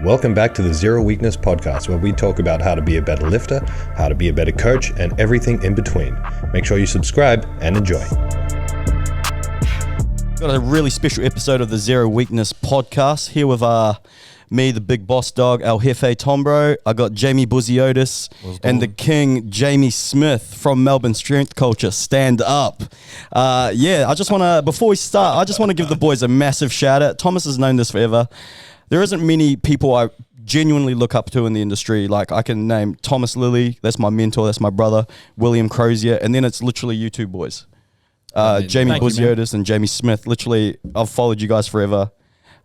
Welcome back to the Zero Weakness podcast, where we talk about how to be a better lifter, how to be a better coach, and everything in between. Make sure you subscribe and enjoy. Got a really special episode of the Zero Weakness podcast here with me, the big boss dog, El Jefe Tombro. I got Jamie Bouziotis and the king, Jamie Smith from Melbourne Strength Culture. Stand up. I just want to, before we start, I just want to give the boys a massive shout out. Thomas has known this forever. There isn't many people I genuinely look up to in the industry. Like, I can name Thomas Lilley, that's my mentor, that's my brother, William Crozier, and then it's literally you two boys. Jamie Bouziotis and Jamie Smith. Literally, I've followed you guys forever.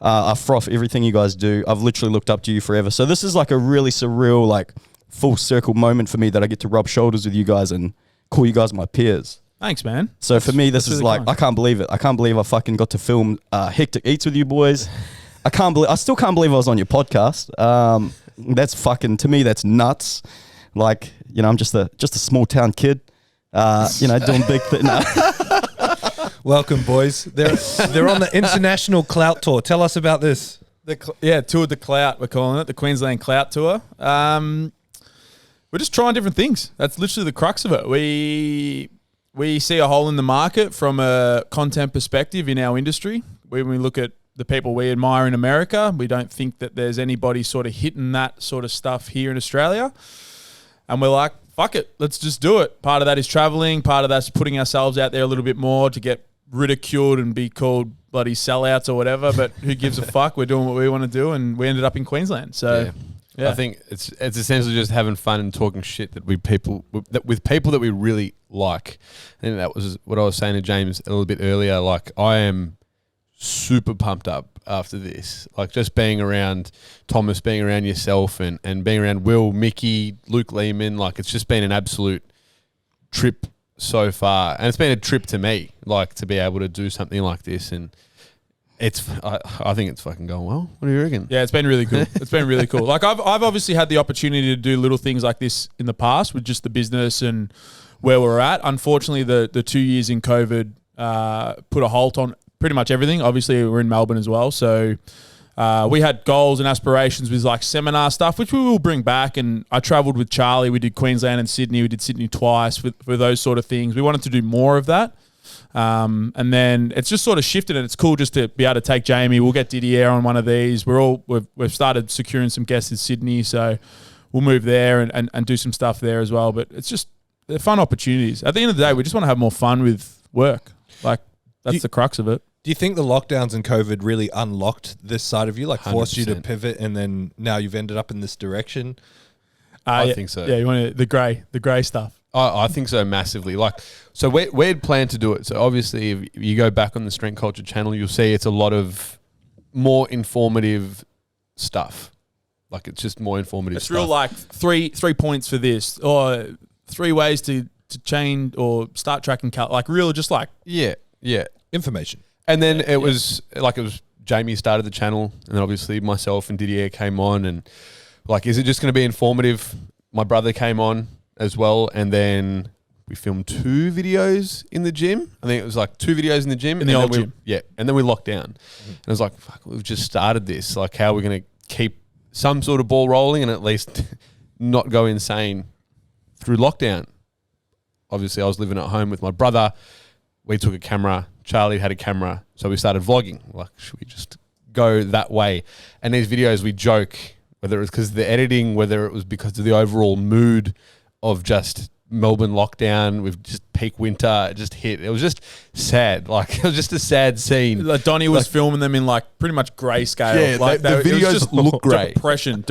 I froth everything you guys do. I've literally looked up to you forever. So this is like a really surreal, like, full circle moment for me that I get to rub shoulders with you guys and call you guys my peers. Thanks, man. So for me, this is really like, kind. I can't believe it. I can't believe I fucking got to film Hectic Eats with you boys. I still can't believe I was on your podcast. That's fucking, to me, that's nuts. Like, you know, I'm just a small town kid, doing big things. No. Welcome, boys. They're on the international Clout tour. Tell us about this. Tour de Clout, we're calling it, the Queensland Clout tour. We're just trying different things. That's literally the crux of it. We see a hole in the market from a content perspective in our industry. When we look at the people we admire in America, we don't think that there's anybody sort of hitting that sort of stuff here in Australia. And we're like, fuck it, let's just do it. Part of that is traveling. Part of that's putting ourselves out there a little bit more to get ridiculed and be called bloody sellouts or whatever. But who gives a fuck? We're doing what we want to do, and we ended up in Queensland. So, yeah. I think it's essentially just having fun and talking shit with people that we really like. And that was what I was saying to James a little bit earlier. Like, I am super pumped up after this, like just being around Thomas, being around yourself, and being around Will, Mickey, Luke Lehman. Like, it's just been an absolute trip so far, and it's been a trip to me, like, to be able to do something like this. And I think it's fucking going well. What do you reckon? Yeah, it's been really cool. It's been really cool. Like, I've obviously had the opportunity to do little things like this in the past with just the business and where we're at. Unfortunately, the 2 years in COVID put a halt on pretty much everything. Obviously, we're in Melbourne as well. So we had goals and aspirations with like seminar stuff, which we will bring back. And I traveled with Charlie. We did Queensland and Sydney. We did Sydney twice for those sort of things. We wanted to do more of that. And then it's just sort of shifted, and it's cool just to be able to take Jamie. We'll get Didier on one of these. We've started securing some guests in Sydney. So we'll move there and do some stuff there as well. But it's just, they're fun opportunities. At the end of the day, we just want to have more fun with work. Like, that's the crux of it. Do you think the lockdowns and COVID really unlocked this side of you, like forced 100%. You to pivot, and then now you've ended up in this direction? I think so. Yeah, you want the grey stuff. I think so massively. Like, so we'd planned to do it. So obviously, if you go back on the Strength Culture channel, you'll see it's a lot of more informative stuff. Like, it's just more informative it's stuff. It's real, like, three points for this, or 3 ways to change or start tracking like real, just like yeah information. And then it was Jamie started the channel, and then obviously myself and Didier came on, and like, is it just going to be informative? My brother came on as well, and then we filmed 2 videos in the gym. I think it was like 2 videos in the gym. In the old gym. Yeah, and then we locked down. And I was like, fuck, we've just started this. Like, how are we going to keep some sort of ball rolling and at least not go insane through lockdown? Obviously, I was living at home with my brother. We took a camera. Charlie had a camera. So we started vlogging. Like, should we just go that way? And these videos, we joke, whether it was because of the editing, whether it was because of the overall mood of just Melbourne lockdown with just peak winter, it just hit. It was just sad. Like, it was just a sad scene. Like, Donnie was filming them in like pretty much grayscale. Yeah, like the videos just look grey. Depression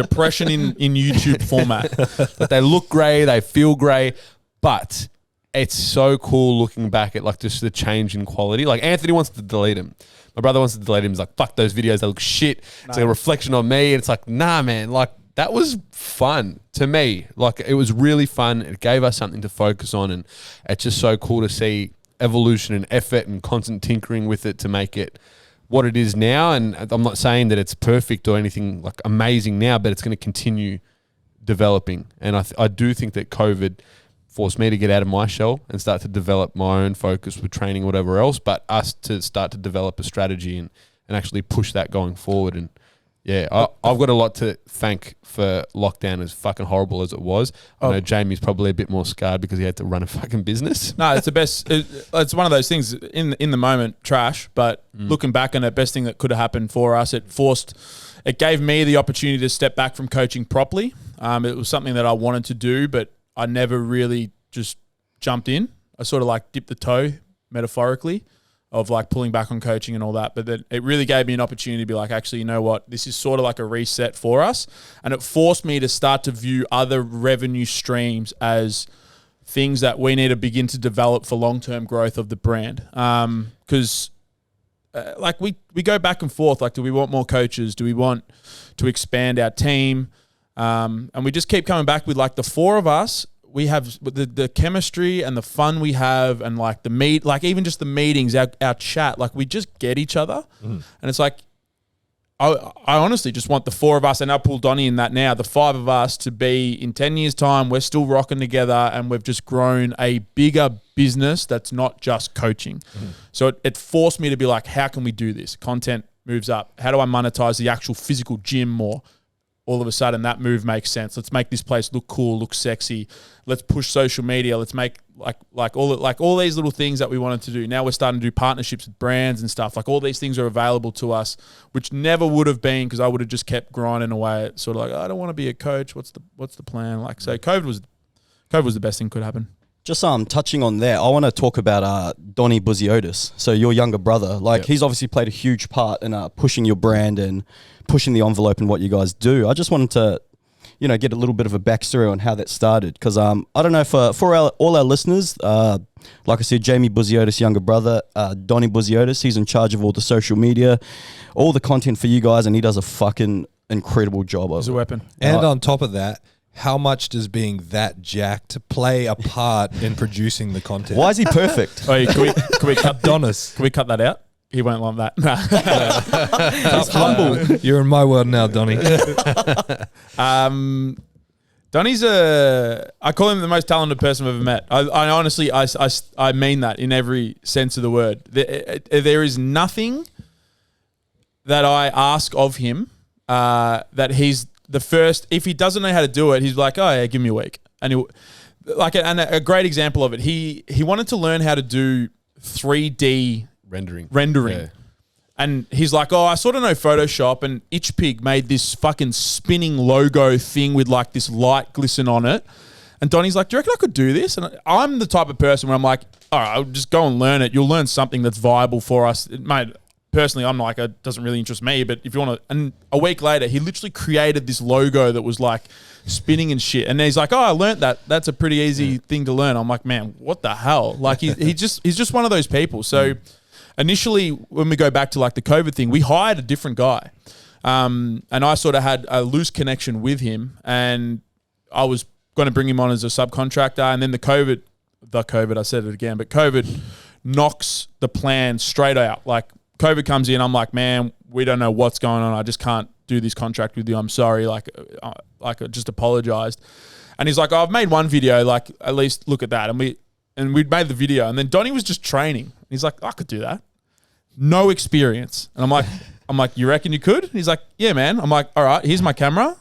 in YouTube format. Like, they look grey, they feel grey, but it's so cool looking back at like just the change in quality. Like, Anthony wants to delete them. My brother wants to delete them. He's like, fuck those videos, they look shit. It's like a reflection on me. And it's like, nah, man, like, that was fun to me. Like, it was really fun. It gave us something to focus on, and it's just so cool to see evolution and effort and constant tinkering with it to make it what it is now. And I'm not saying that it's perfect or anything like amazing now, but it's going to continue developing. And I do think that COVID forced me to get out of my shell and start to develop my own focus with training, whatever else, but us to start to develop a strategy and actually push that going forward. And Yeah, I've got a lot to thank for lockdown, as fucking horrible as it was. I know Jamie's probably a bit more scarred because he had to run a fucking business. No, it's the best. It's one of those things in the moment, trash. But looking back on it, best thing that could have happened for us. It gave me the opportunity to step back from coaching properly. It was something that I wanted to do, but I never really just jumped in. I sort of like dipped the toe, metaphorically, of like pulling back on coaching and all that. But then it really gave me an opportunity to be like, actually, you know what? This is sort of like a reset for us. And it forced me to start to view other revenue streams as things that we need to begin to develop for long-term growth of the brand. Because like we go back and forth. Like, do we want more coaches? Do we want to expand our team? And we just keep coming back with like the four of us. We have the chemistry and the fun we have, and like like even just the meetings, our chat, like we just get each other. And it's like, I honestly just want the four of us, and I'll pull Donnie in that now, the five of us to be in 10 years time, we're still rocking together and we've just grown a bigger business that's not just coaching. So it forced me to be like, how can we do this? Content moves up. How do I monetize the actual physical gym more? All of a sudden that move makes sense. Let's make this place look cool, look sexy. Let's push social media. Let's make like all these little things that we wanted to do. Now we're starting to do partnerships with brands and stuff. Like all these things are available to us, which never would have been, because I would have just kept grinding away at sort of like, I don't want to be a coach. What's the plan? Like, so COVID was the best thing could happen. Just touching on there, I want to talk about Donnie Bouziotis. So your younger brother, like he's obviously played a huge part in pushing your brand and pushing the envelope in what you guys do. I just wanted to, get a little bit of a backstory on how that started, because I don't know, for all our listeners, like I said, Jamie Bouziotis' younger brother, Donnie Bouziotis, he's in charge of all the social media, all the content for you guys, and he does a fucking incredible job of it. He's a weapon. And on top of that, how much does being that jacked play a part in producing the content? Why is he perfect? Oh, can we cut Adonis? Can we cut that out? He won't like that. He's humble. You're in my world now, Donnie. Donnie's I call him the most talented person I've ever met. I honestly, I mean that in every sense of the word. There is nothing that I ask of him that he's the first. If he doesn't know how to do it, he's like, oh yeah, give me a week. And a great example of it, he wanted to learn how to do 3D rendering. Yeah. And he's like, oh, I sort of know Photoshop, and Itchpig made this fucking spinning logo thing with like this light glisten on it. And Donnie's like, do you reckon I could do this? And I'm the type of person where I'm like, all right, I'll just go and learn it. You'll learn something that's viable for us. Mate, personally, I'm like, it doesn't really interest me, but if you want to, and a week later, he literally created this logo that was like spinning and shit. And he's like, oh, I learned that. That's a pretty easy thing to learn. I'm like, man, what the hell? Like he's just one of those people. So initially, when we go back to like the COVID thing, we hired a different guy. And I sort of had a loose connection with him, and I was going to bring him on as a subcontractor. And then COVID, I said it again, but COVID knocks the plan straight out. Like COVID comes in, I'm like, man, we don't know what's going on. I just can't do this contract with you. I'm sorry. Like I just apologized. And he's like, oh, I've made one video. Like, at least look at that. And we'd made the video. And then Donnie was just training. He's like, I could do that. No experience. And I'm like, you reckon you could? And he's like, yeah, man. I'm like, all right, here's my camera.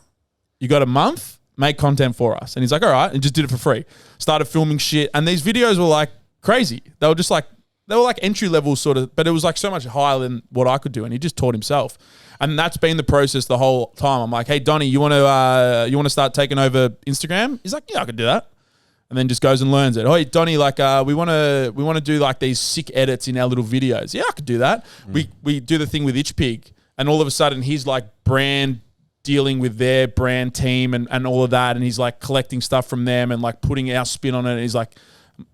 You got a month, make content for us. And he's like, all right, and just did it for free. Started filming shit. And these videos were like crazy. They were like entry level sort of, but it was like so much higher than what I could do. And he just taught himself. And that's been the process the whole time. I'm like, hey, Donnie, you want to start taking over Instagram? He's like, yeah, I could do that. And then just goes and learns it. Oh, hey, Donnie, like we want to do like these sick edits in our little videos. Yeah, I could do that. We do the thing with Itchpig, and all of a sudden he's like brand dealing with their brand team and all of that, and he's like collecting stuff from them and like putting our spin on it. And he's like,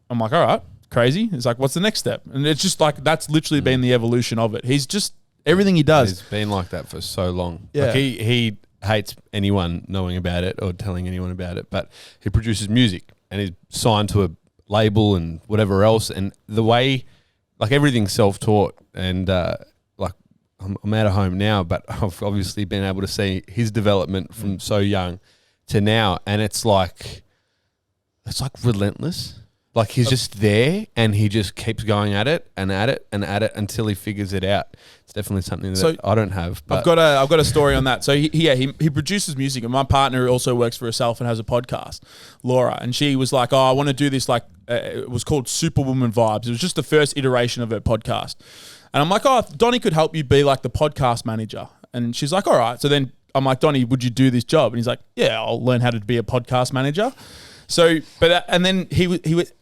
I'm like, all right, crazy. He's like, what's the next step? And it's just like that's literally been the evolution of it. He's just everything he does. He's been like that for so long. Yeah. Like he hates anyone knowing about it or telling anyone about it, but he produces music. And he's signed to a label and whatever else. And the way, like everything's self-taught. And like I'm out of home now, but I've obviously been able to see his development from so young to now. And it's like relentless. Like he's just there and he just keeps going at it and at it and at it until he figures it out. It's definitely something that I don't have. But I've got a story on that. So he produces music, and my partner also works for herself and has a podcast, Laura, and she was like, I want to do this, like it was called Superwoman Vibes. It was just the first iteration of her podcast. And I'm like, Donnie could help you be like the podcast manager. And she's like, all right. So then I'm like, Donnie, would you do this job? And he's like, yeah, I'll learn how to be a podcast manager. So, and then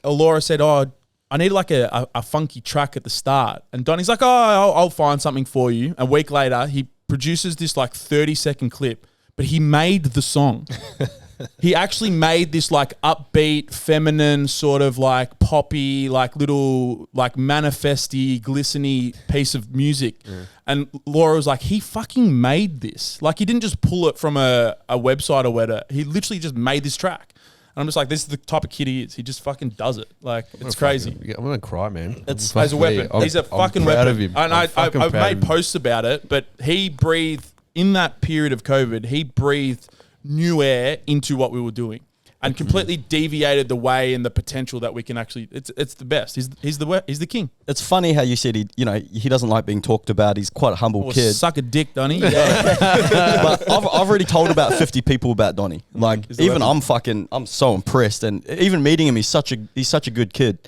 Laura said, I need like a funky track at the start. And Donnie's like, I'll find something for you. A week later, he produces this like 30-second clip, but he made the song. He actually made this like upbeat, feminine, sort of like poppy, like little like manifesty, glistening piece of music. Yeah. And Laura was like, he fucking made this. Like he didn't just pull it from a website or whatever. He literally just made this track. And I'm just like, this is the type of kid he is. He just fucking does it. Like, it's crazy. I'm going to cry, man. It's as a weapon. He's a fucking weapon. Of him. And I've made posts about it, but he breathed, in that period of COVID, he breathed new air into what we were doing and completely deviated the way and the potential that we can actually, it's the best. He's the king. It's funny how you said he doesn't like being talked about. He's quite a humble kid. Suck a dick, Donnie. Yeah. But I've already told about 50 people about Donnie. Like even I'm so impressed. And even meeting him, he's such a good kid.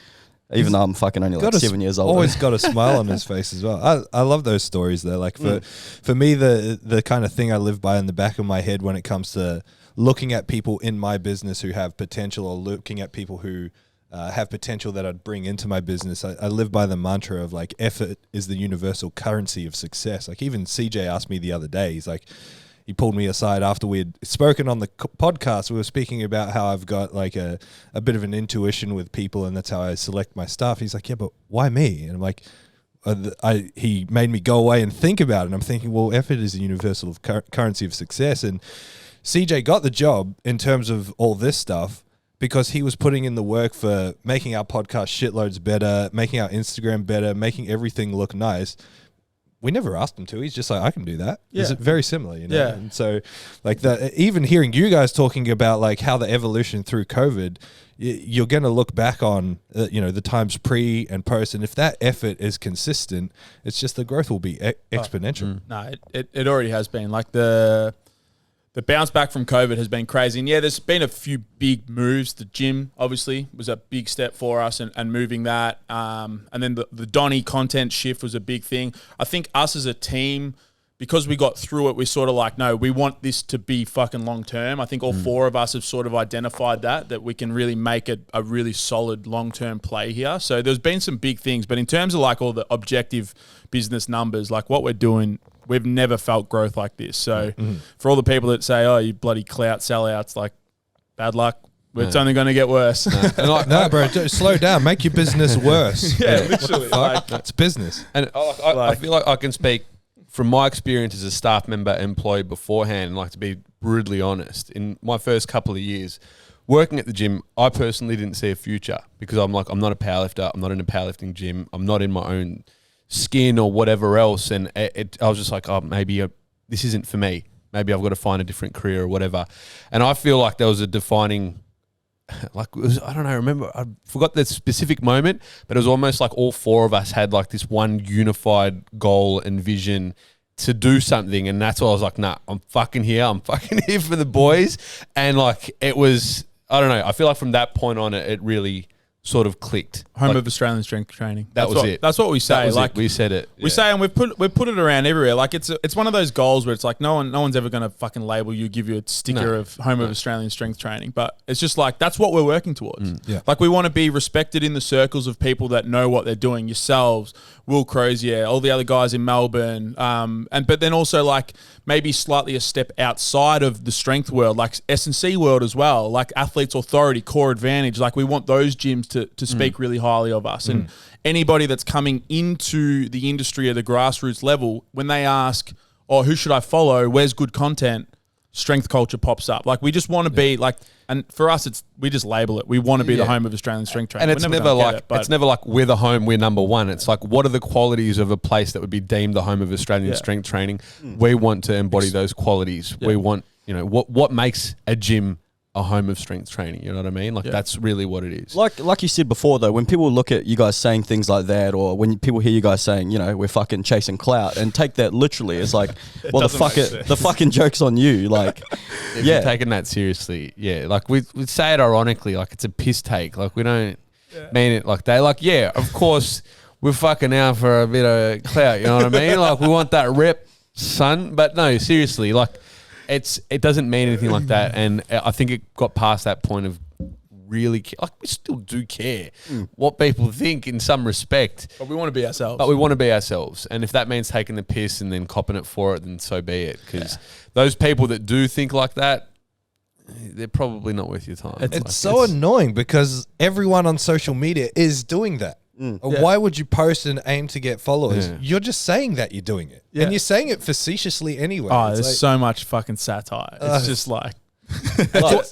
Even though I'm fucking only like 7 years old. Always got a smile on his face as well. I love those stories though. Like for me, the kind of thing I live by in the back of my head when it comes to looking at people in my business who have potential, or looking at people who have potential that I'd bring into my business, I live by the mantra of like, effort is the universal currency of success. Like even CJ asked me the other day, he's like, he pulled me aside after we had spoken on the podcast. We were speaking about how I've got like a bit of an intuition with people, and that's how I select my staff. He's like, yeah, but why me? And I'm like, he made me go away and think about it. And I'm thinking, well, effort is the universal currency of success. And CJ got the job in terms of all this stuff because he was putting in the work for making our podcast shitloads better, making our Instagram better, making everything look nice. We never asked him to. He's just like, I can do that. Yeah. It's very similar, you know? Yeah. And so like even hearing you guys talking about like how the evolution through COVID, you're going to look back on, the times pre and post. And if that effort is consistent, it's just the growth will be exponential. No, it already has been. Like the bounce back from COVID has been crazy. And yeah, there's been a few big moves. The gym, obviously, was a big step for us and moving that. And then the Donnie content shift was a big thing. I think us as a team, because we got through it, we're sort of like, no, we want this to be fucking long term. I think all four of us have sort of identified that we can really make it a really solid long-term play here. So there's been some big things. But in terms of like all the objective business numbers, like what we're doing, we've never felt growth like this. So for all the people that say, oh, you bloody Clout sellouts, like bad luck. It's only going to get worse. No, bro, slow down. Make your business worse. Yeah, literally. It's business. And I feel like I can speak from my experience as a staff member employee beforehand, and like to be brutally honest. In my first couple of years working at the gym, I personally didn't see a future because I'm not a powerlifter. I'm not in a powerlifting gym. I'm not in my own skin or whatever else, and I was just like, oh, maybe this isn't for me. Maybe I've got to find a different career or whatever. And I feel like there was a defining, I don't know, remember, I forgot the specific moment, but it was almost like all four of us had like this one unified goal and vision to do something, and that's why I was like, nah, I'm fucking here for the boys. And like it was, I don't know, I feel like from that point on it really sort of clicked. Home of Australian strength training. That's it. That's what we say. Like we said it. We say, and we've put it around everywhere. Like it's one of those goals where it's like no one's ever going to fucking label you, give you a sticker of Home of Australian strength training. But it's just like that's what we're working towards. Yeah. Like we want to be respected in the circles of people that know what they're doing. Yourselves, Will Crozier, all the other guys in Melbourne, but then also like maybe slightly a step outside of the strength world, like S&C world as well, like Athletes Authority, Core Advantage. Like we want those gyms to speak really highly of us. And anybody that's coming into the industry at the grassroots level, when they ask, oh, who should I follow? Where's good content? Strength Culture pops up. Like we just want to be like, and for us, we just label it. We want to be the home of Australian strength training. And it's never like we're the home, we're number one. It's like, what are the qualities of a place that would be deemed the home of Australian strength training? We want to embody those qualities. We want, what makes a gym a home of strength training. You know what I mean? Like that's really what it is. Like you said before, though, when people look at you guys saying things like that, or when people hear you guys saying, you know, we're fucking chasing clout, and take that literally, it's like, well, the fucking joke's on you. Like, if you're taking that seriously, like we say it ironically, like it's a piss take. Like we don't mean it like that. Like, yeah, of course, we're fucking out for a bit of clout. You know what I mean? Like we want that rep, son. But no, seriously, like. It doesn't mean anything like that, and I think it got past that point of really like we still do care what people think in some respect, but we want to be ourselves. And if that means taking the piss and then copping it for it, then so be it. Because those people that do think like that, they're probably not worth your time. It's so annoying because everyone on social media is doing that. Why would you post and aim to get followers? You're just saying that you're doing it. And you're saying it facetiously anyway. Oh, there's like, so much fucking satire. It's just like...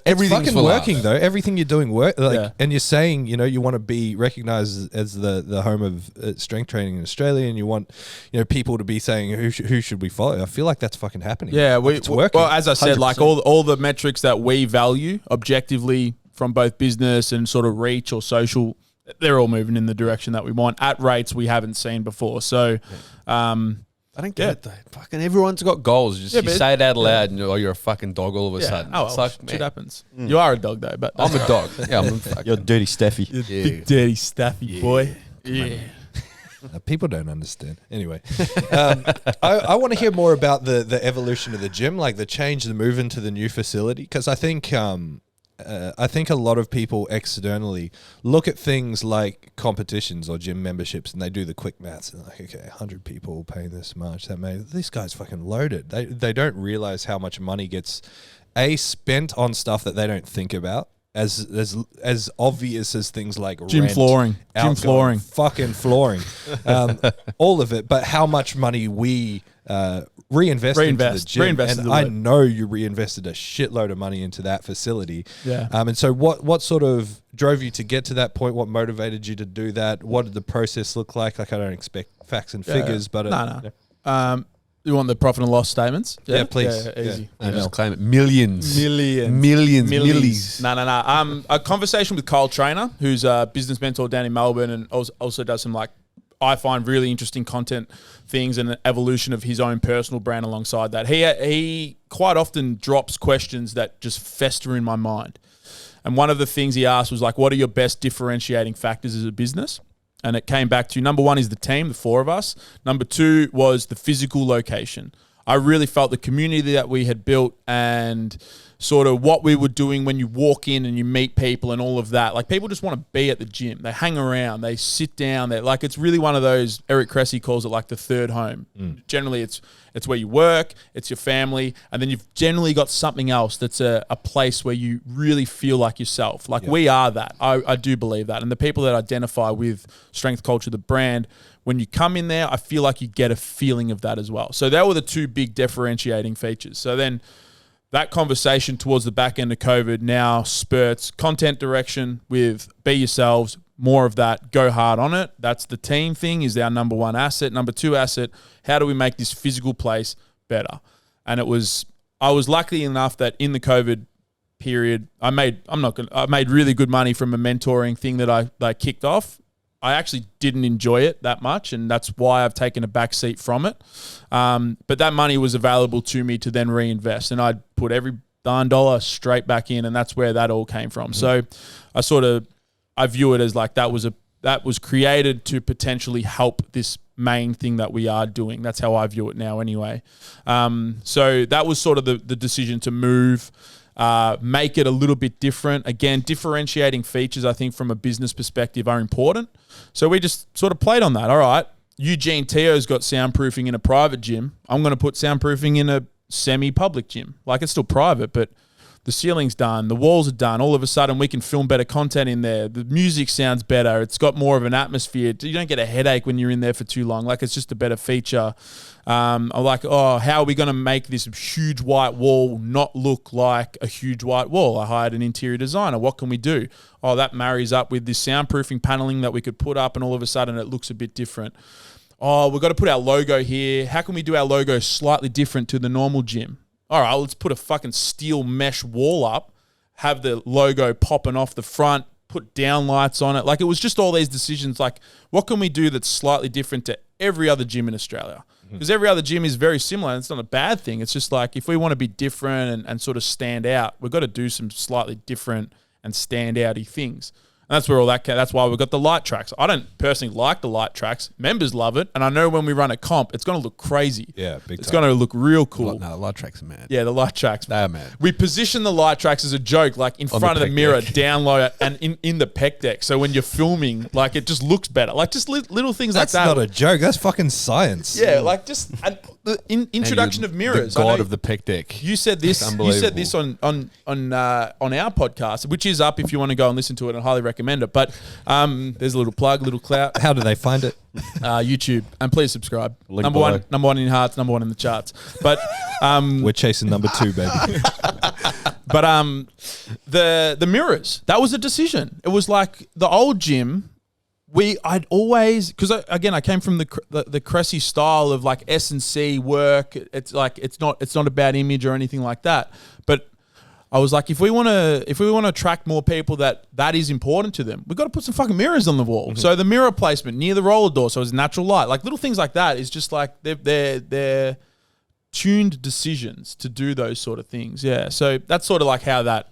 everything's fucking working though. Everything you're doing work, and you're saying, you know, you want to be recognized as the home of strength training in Australia, and you want, you know, people to be saying who should we follow. I feel like that's fucking happening. Yeah, it's working. Well, as I said, 100%. like all the metrics that we value objectively from both business and sort of reach or social, they're all moving in the direction that we want at rates we haven't seen before. So, I don't get it though. Fucking everyone's got goals. Just you say it out loud, and you're a fucking dog all of a sudden. Oh, it's well, like, shit happens. You are a dog though, but I'm a dog. You're dirty Steffi. Big dirty Staffy boy. Yeah. People don't understand. Anyway, I want to hear more about the evolution of the gym, like the change, the move into the new facility, because I think a lot of people externally look at things like competitions or gym memberships, and they do the quick maths and like, okay, 100 people paying this much, this guy's fucking loaded. They don't realize how much money gets spent on stuff that they don't think about. As obvious as things like gym rent, flooring, fucking flooring, all of it. But how much money we reinvest into the gym, and I know you reinvested a shitload of money into that facility. Yeah. And so what sort of drove you to get to that point? What motivated you to do that? What did the process look like? Like, I don't expect facts and figures, but no. You want the profit and loss statements? Yeah, please. Yeah, easy. Just claim it. Millions. No. A conversation with Kyle Trainer, who's a business mentor down in Melbourne, and also does some, like, I find really interesting content things and an evolution of his own personal brand alongside that. He quite often drops questions that just fester in my mind. And one of the things he asked was like, what are your best differentiating factors as a business? And it came back to, number one is the team, the four of us. Number two was the physical location. I really felt the community that we had built and sort of what we were doing when you walk in and you meet people and all of that. Like, people just want to be at the gym. They hang around. They sit down. They like, it's really one of those, Eric Cressy calls it like the third home. Generally, it's where you work, it's your family, and then you've generally got something else that's a place where you really feel like yourself. Like, we are that. I do believe that. And the people that identify with Strength Culture, the brand, when you come in there, I feel like you get a feeling of that as well. So that were the two big differentiating features. So then that conversation towards the back end of COVID now spurts content direction with be yourselves, more of that, go hard on it. That's the team thing, is our number one asset. Number two asset, how do we make this physical place better? And I was lucky enough that in the COVID period, I made really good money from a mentoring thing that I kicked off. I actually didn't enjoy it that much, and that's why I've taken a back seat from it. But that money was available to me to then reinvest, and I'd put every darn dollar straight back in, and that's where that all came from. So I view it as like that was created to potentially help this main thing that we are doing. That's how I view it now anyway. So that was sort of the decision to move, make it a little bit different. Again, differentiating features, I think, from a business perspective are important. So we just sort of played on that. All right, Eugene Teo's got soundproofing in a private gym. I'm going to put soundproofing in a semi-public gym. Like, it's still private, but the ceiling's done, the walls are done. All of a sudden, we can film better content in there. The music sounds better. It's got more of an atmosphere. You don't get a headache when you're in there for too long. Like, it's just a better feature. I'm like, how are we going to make this huge white wall not look like a huge white wall? I hired an interior designer. What can we do? Oh, that marries up with this soundproofing paneling that we could put up, and all of a sudden it looks a bit different. Oh, we've got to put our logo here. How can we do our logo slightly different to the normal gym? All right, let's put a fucking steel mesh wall up. have the logo popping off the front, put down lights on it. Like, it was just all these decisions. Like, what can we do that's slightly different to every other gym in Australia? Because every other gym is very similar, and it's not a bad thing. It's just like, if we want to be different and sort of stand out, we've got to do some slightly different and stand outy things. And that's where all that. That's why we've got the light tracks. I don't personally like the light tracks. Members love it, and I know when we run a comp, it's going to look crazy. Yeah, big time. It's going to look real cool. No, light tracks are mad. Yeah, the light tracks. They are mad. We position the light tracks as a joke, like in front of the pec mirror, deck. down low, and in the pec deck. So when you're filming, like, it just looks better. Like, just little things That's like that. not a joke. That's fucking science. Yeah, like, just the introduction of mirrors. The I know god of the pec deck. you said this. You said this on our podcast, which is up if you want to go and listen to it. I highly recommend it. But there's a little plug, little clout. How do they find it? YouTube, and please subscribe. Link Number below. one, number one in your hearts, number one in the charts. But We're chasing number 2, baby. But the mirrors, that was a decision. It was like the old gym. I'd always, because I came from the Cressy style of like S&C work. It's like it's not a bad image or anything like that. But I was like, if we want to attract more people that is important to them, we've got to put some fucking mirrors on the wall. So the mirror placement near the roller door, so it's natural light, like little things like that, is just like they're tuned decisions to do those sort of things. Yeah. So that's sort of like how that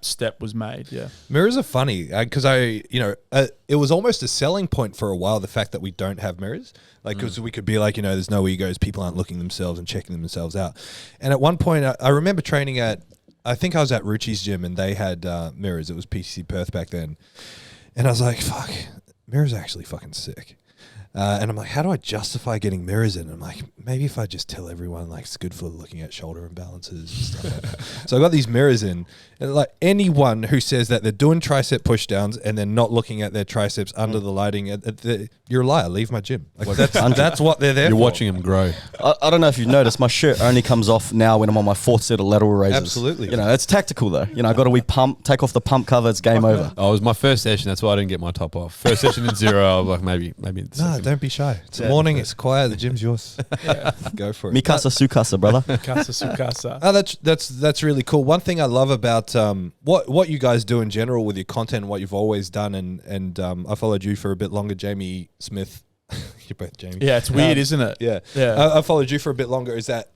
step was made. Yeah. Mirrors are funny because it was almost a selling point for a while, the fact that we don't have mirrors. Like, because we could be like, there's no egos, people aren't looking themselves and checking themselves out. And at one point, I remember training I think I was at Ruchi's gym and they had mirrors. It was PTC Perth back then. And I was like, fuck, mirrors are actually fucking sick. And I'm like, how do I justify getting mirrors in? And I'm like, maybe if I just tell everyone, like, it's good for looking at shoulder imbalances and stuff like that. So I got these mirrors in. And like, anyone who says that they're doing tricep push downs and they're not looking at their triceps under the lighting, you're a liar. Leave my gym. Like, that's what they're there You're for. watching them grow. I don't know if you've noticed, my shirt only comes off now when I'm on my 4th set of lateral raises. Absolutely. It's tactical though. I got to pump, take off the pump cover, it's game over. Oh, it was my first session. That's why I didn't get my top off. First session in Zero, I was like, maybe. It's No, don't be shy. It's the morning. It's quiet. The gym's yours. Go for it. Mikasa Sukasa, brother. Casa Sukasa. Oh, that's really cool. One thing I love about what you guys do in general with your content, what you've always done, and I followed you for a bit longer, Jamie Smith. You're both Jamie. Yeah, it's weird, isn't it? Yeah. Yeah. I followed you for a bit longer. Is that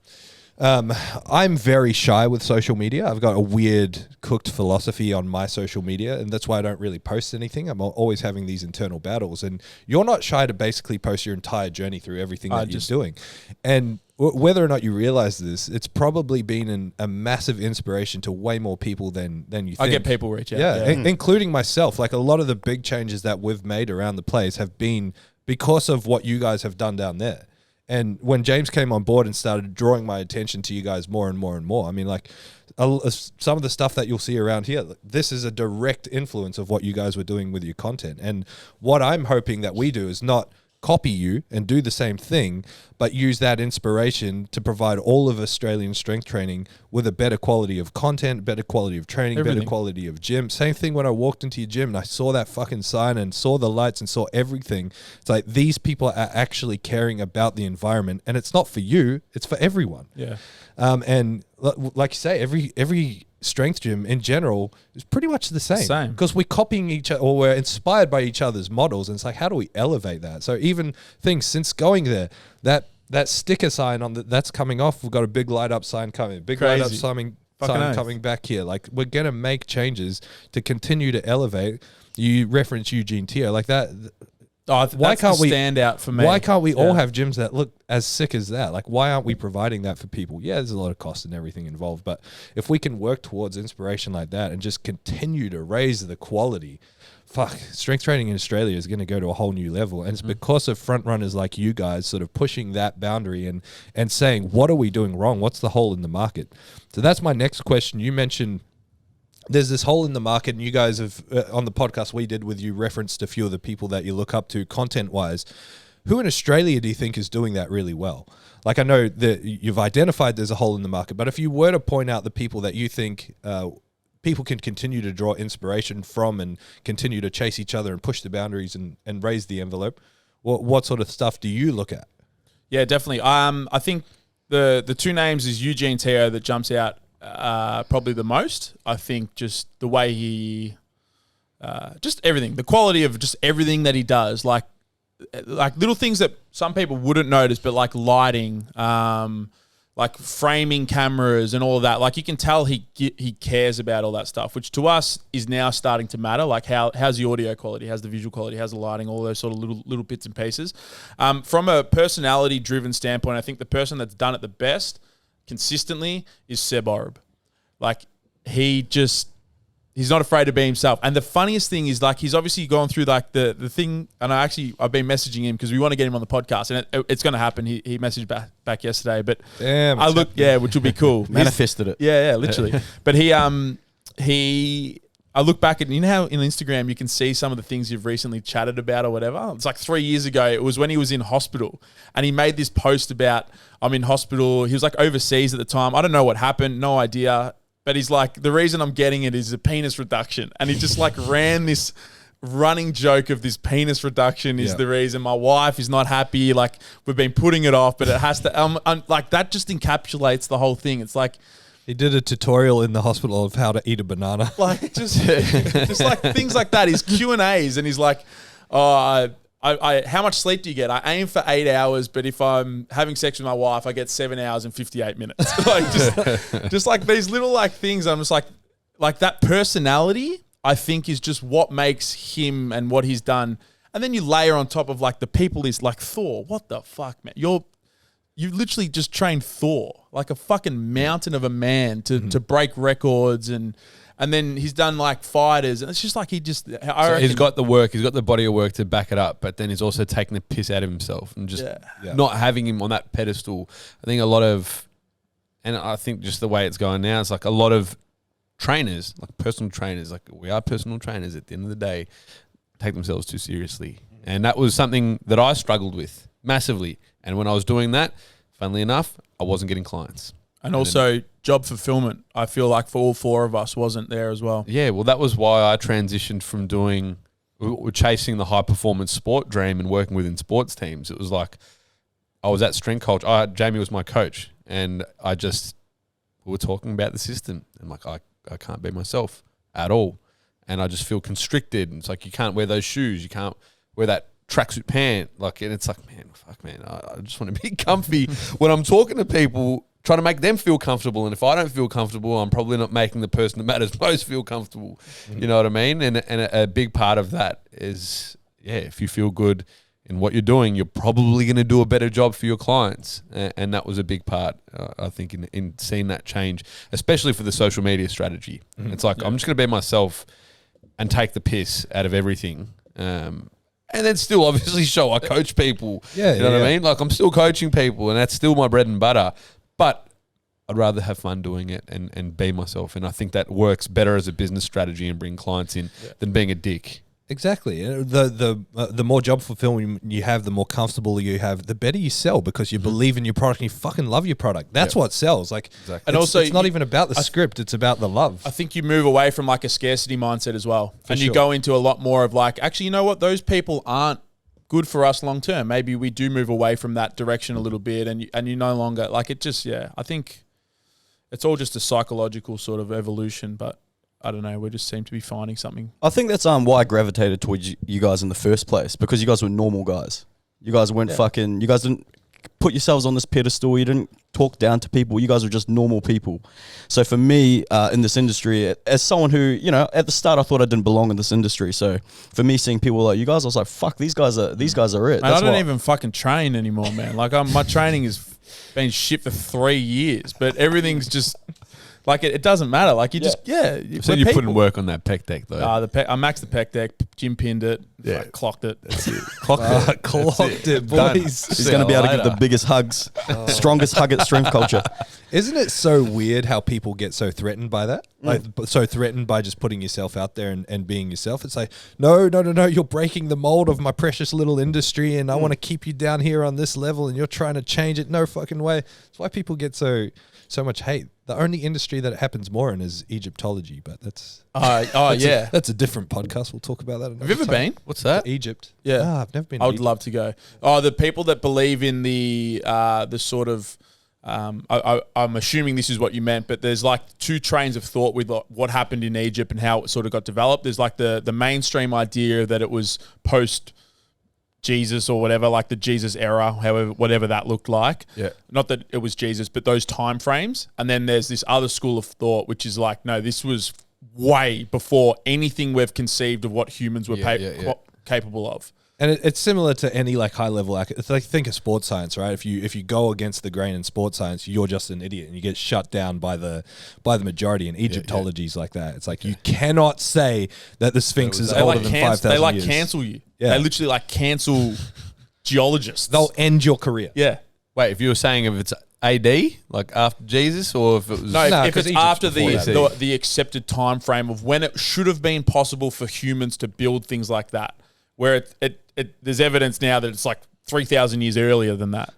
I'm very shy with social media. I've got a weird cooked philosophy on my social media, and that's why I don't really post anything. I'm always having these internal battles, and you're not shy to basically post your entire journey through everything that you're doing. And whether or not you realize this, it's probably been a massive inspiration to way more people than you think. I get people reach out. Yeah, including myself. Like, a lot of the big changes that we've made around the place have been because of what you guys have done down there. And when James came on board and started drawing my attention to you guys more and more and more, I mean, like, some of the stuff that you'll see around here, this is a direct influence of what you guys were doing with your content. And what I'm hoping that we do is not copy you and do the same thing, but use that inspiration to provide all of Australian strength training with a better quality of content, better quality of training, better quality of gym. Same thing when I walked into your gym and I saw that fucking sign and saw the lights and saw everything. It's like, these people are actually caring about the environment, and it's not for you, it's for everyone. Yeah. And like you say, every strength gym in general is pretty much the same. Because we're copying each other, or we're inspired by each other's models. And it's like, how do we elevate that? So even things since going there, that sticker sign that's coming off, we've got a big light up sign coming, light up sign coming back here. Like, we're going to make changes to continue to elevate. You reference Eugene Teo like that. Why can't we stand out for me? Why can't we all have gyms that look as sick as that? Like, why aren't we providing that for people? Yeah, there's a lot of cost and everything involved, but if we can work towards inspiration like that and just continue to raise the quality, strength training in Australia is going to go to a whole new level. And it's because of front runners like you guys sort of pushing that boundary and saying, what are we doing wrong? What's the hole in the market? So that's my next question. You mentioned there's this hole in the market, and you guys have, on the podcast we did with you, referenced a few of the people that you look up to content-wise. Who in Australia do you think is doing that really well? Like, I know that you've identified there's a hole in the market, but if you were to point out the people that you think people can continue to draw inspiration from and continue to chase each other and push the boundaries and raise the envelope, what sort of stuff do you look at? Yeah, definitely. I think the two names is Eugene Teo that jumps out probably the most. I think just the way he, just everything, the quality of just everything that he does, like little things that some people wouldn't notice, but like lighting, like framing cameras and all of that. Like you can tell he cares about all that stuff, which to us is now starting to matter. Like how's the audio quality, how's the visual quality, how's the lighting, all those sort of little bits and pieces. From a personality driven standpoint, I think the person that's done it the best consistently is Seb Orb. Like he's not afraid to be himself. And the funniest thing is, like, he's obviously gone through like the thing, and I've been messaging him because we want to get him on the podcast, and it's going to happen. He messaged back yesterday, but damn, which will be cool. Manifested it. Yeah, literally. But I look back at, you know how in Instagram you can see some of the things you've recently chatted about or whatever? It's like 3 years ago. It was when he was in hospital, and he made this post about, I'm in hospital. He was like overseas at the time. I don't know what happened. No idea. But he's like, the reason I'm getting it is a penis reduction. And he just like ran this running joke of this penis reduction is the reason. My wife is not happy. Like, we've been putting it off, but it has to, like, that just encapsulates the whole thing. It's like, he did a tutorial in the hospital of how to eat a banana. Like, just like things like that. His Q&As, and he's like, how much sleep do you get? I aim for 8 hours, but if I'm having sex with my wife, I get 7 hours and 58 minutes. Like just like these little like things. I'm just like that personality, I think, is just what makes him and what he's done. And then you layer on top of like the people is like Thor. What the fuck, man? You literally just trained Thor, like a fucking mountain of a man to break records, and then he's done like fighters, and it's just like he's got the work, he's got the body of work to back it up, but then he's also taking the piss out of himself and just not having him on that pedestal. I think and I think just the way it's going now, it's like a lot of trainers, like personal trainers, like we are personal trainers at the end of the day, take themselves too seriously. And that was something that I struggled with massively. And when I was doing that, funnily enough, I wasn't getting clients. And also job fulfillment, I feel like for all four of us wasn't there as well. Yeah, well, that was why I transitioned from chasing the high performance sport dream and working within sports teams. It was like I was at Strength Culture. Jamie was my coach, and we were talking about the system. And like, I can't be myself at all. And I just feel constricted. And it's like, you can't wear those shoes. You can't wear that tracksuit pant. Like, and it's like, man, I just want to be comfy when I'm talking to people, trying to make them feel comfortable. And if I don't feel comfortable, I'm probably not making the person that matters most feel comfortable. You know what I mean? And a big part of that is, if you feel good in what you're doing, you're probably going to do a better job for your clients. And that was a big part, I think, in seeing that change, especially for the social media strategy. It's like, I'm just going to be myself and take the piss out of everything. And then still obviously show I coach people. You know what I mean? Like, I'm still coaching people, and that's still my bread and butter. But I'd rather have fun doing it and be myself. And I think that works better as a business strategy and bring clients in than being a dick. Exactly. The more job fulfillment you have, the more comfortable you have, the better you sell, because you believe in your product and you fucking love your product. That's what sells. Like, exactly. And also, it's not even about the script; it's about the love. I think you move away from like a scarcity mindset as well, you go into a lot more of like, actually, you know what? Those people aren't good for us long term. Maybe we do move away from that direction a little bit, and you no longer like it. Just I think it's all just a psychological sort of evolution, but I don't know. We just seem to be finding something. I think that's why I gravitated towards you guys in the first place, because you guys were normal guys. You guys weren't fucking. You guys didn't put yourselves on this pedestal. You didn't talk down to people. You guys were just normal people. So for me, in this industry, as someone who, at the start I thought I didn't belong in this industry. So for me, seeing people like you guys, I was like, fuck, these guys are it. Man, I don't even fucking train anymore, man. Like my training has been shit for 3 years, but everything's just. Like, it doesn't matter. Like, you just, So you put in work on that pec deck, though. I maxed the pec deck, gym pinned it, clocked it. That's it. Clocked it, boys. He's going to be able to give the biggest hugs, strongest hug at Strength Culture. Isn't it so weird how people get so threatened by that? Like, so threatened by just putting yourself out there and being yourself. It's like, no, you're breaking the mold of my precious little industry, and I want to keep you down here on this level, and you're trying to change it. No fucking way. That's why people get so much hate. The only industry that it happens more in is Egyptology, but that's that's a different podcast. We'll talk about that. Have you ever been? What's that? Egypt. Yeah, I've never been. I would love to go. The people that believe in the sort of I'm assuming this is what you meant, but there's like two trains of thought with what happened in Egypt and how it sort of got developed. There's like the mainstream idea that it was post Jesus or whatever, like the Jesus era, whatever that looked like. Yeah. Not that it was Jesus, but those time frames. And then there's this other school of thought, which is like, no, this was way before anything we've conceived of what humans were capable of. And it's similar to any like high level. It's like, think of sports science, right? If you go against the grain in sports science, you're just an idiot and you get shut down by the majority. And Egyptology is like that. It's like you cannot say that the Sphinx is older than 5,000 years. They like cancel you. Yeah. They literally like cancel geologists. They'll end your career. Yeah. Wait, if you were saying if it's AD, like after Jesus, or if it was if it's after the accepted time frame of when it should have been possible for humans to build things like that, where there's evidence now that it's like 3,000 years earlier than that.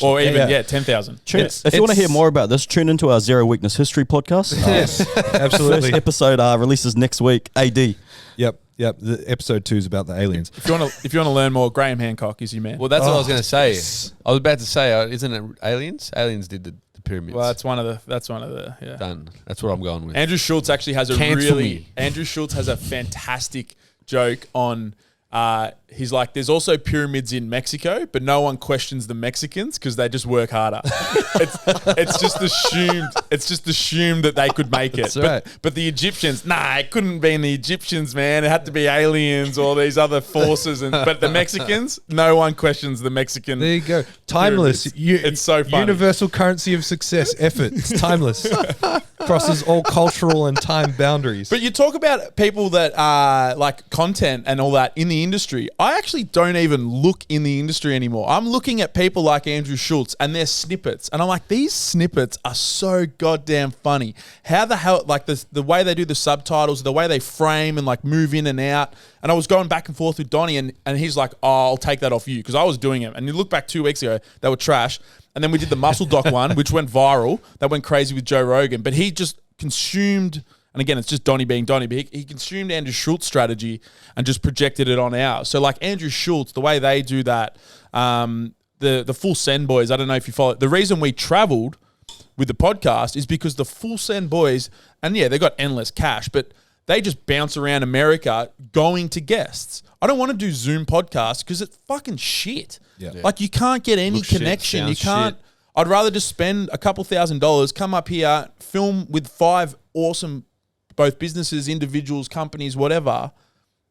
Or even 10,000. If you want to hear more about this, tune into our Zero Weakness History podcast. Yes, absolutely. First episode releases next week. AD. Yep. The episode 2 is about the aliens. If you want to learn more, Graham Hancock is your man. Well, that's what I was going to say. I was about to say, isn't it aliens? Aliens did the pyramids. Well, that's one of the yeah. Done. That's what I'm going with. Andrew Schultz actually has Andrew Schultz has a fantastic joke on. He's like, there's also pyramids in Mexico, but no one questions the Mexicans because they just work harder. it's just assumed. It's just assumed that they could make it. But the Egyptians, it couldn't be in the Egyptians, man. It had to be aliens or these other forces. But the Mexicans, no one questions the Mexican. There you go. Timeless. It's so funny. Universal currency of success. Effort. It's timeless. Crosses all cultural and time boundaries. But you talk about people that are like content and all that in the industry. I actually don't even look in the industry anymore. I'm looking at people like Andrew Schultz and their snippets. And I'm like, these snippets are so goddamn funny. How the hell, like the way they do the subtitles, the way they frame and like move in and out. And I was going back and forth with Donnie and he's like, I'll take that off you because I was doing it. And you look back 2 weeks ago, they were trash. And then we did the Muscle Doc one, which went viral. That went crazy with Joe Rogan. But he just consumed... And again, it's just Donnie being Donnie, but he consumed Andrew Schultz's strategy and just projected it on ours. So like Andrew Schultz, the way they do that, the Full Send boys, I don't know if you follow it. The reason we traveled with the podcast is because the Full Send boys, and yeah, they got endless cash, but they just bounce around America going to guests. I don't want to do Zoom podcasts because it's fucking shit. Yeah. Like you can't get any connection. You can't. Shit. I'd rather just spend a couple $1,000, come up here, film with 5 awesome both businesses, individuals, companies, whatever,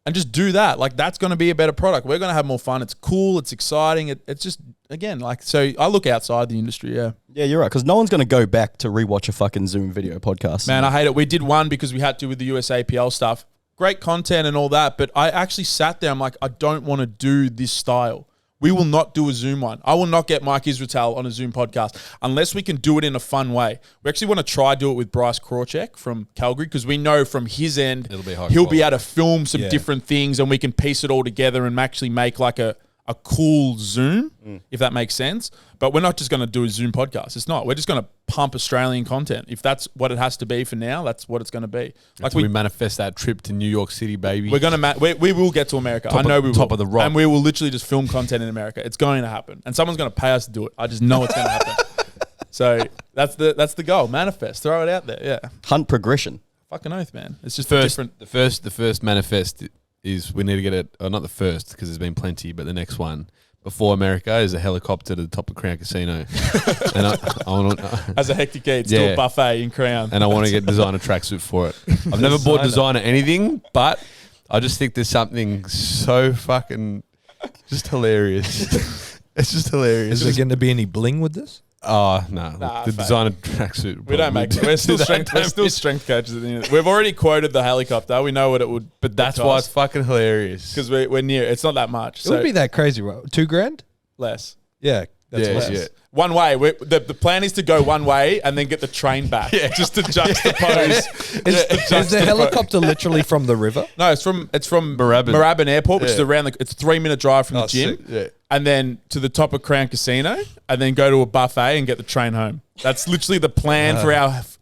and just do that. Like that's going to be a better product. We're going to have more fun. It's cool. It's exciting. It's just, again, like, so I look outside the industry. Yeah. Yeah, you're right. Because no one's going to go back to rewatch a fucking Zoom video podcast. Man, I hate it. We did one because we had to with the USAPL stuff. Great content and all that. But I actually sat there. I'm like, I don't want to do this style. We will not do a Zoom one. I will not get Mike Israetel on a Zoom podcast unless we can do it in a fun way. We actually want to try do it with Bryce Krawcheck from Calgary because we know from his end he'll be able to film some different things and we can piece it all together and actually make like a cool Zoom, if that makes sense. But we're not just going to do a Zoom podcast. It's not. We're just going to pump Australian content. If that's what it has to be for now, that's what it's going to be. Like we manifest that trip to New York City, baby. We're going to we will get to America. I know we will. Top of the rock. And we will literally just film content in America. It's going to happen. And someone's going to pay us to do it. I just know it's going to happen. So that's the goal. Manifest. Throw it out there. Yeah. Hunt progression. Fucking oath, man. It's just different. The first manifest is we need to get it, or not the first because there's been plenty, but the next one before America is a helicopter to the top of Crown Casino. And I want to, as a hectic eat, still buffet in Crown. And I want to get designer tracksuit for it. I've never bought designer anything, but I just think there's something so fucking just hilarious. It's just hilarious. Is there going to be any bling with this? Oh no! The designer tracksuit. We don't make. We're still strength. We're still strength coaches. At the end. We've already quoted the helicopter. We know what it would. But that's why it's fucking hilarious. Because we're near. It's not that much. It would be that crazy. Right? $2,000 less. Yeah. That's less. Yeah. One way. The plan is to go one way and then get the train back. Just to juxtapose. Is the helicopter literally from the river? No, it's from Moorabbin Airport, which is around. It's a 3-minute drive from the gym. And then to the top of Crown Casino, and then go to a buffet and get the train home. That's literally the plan for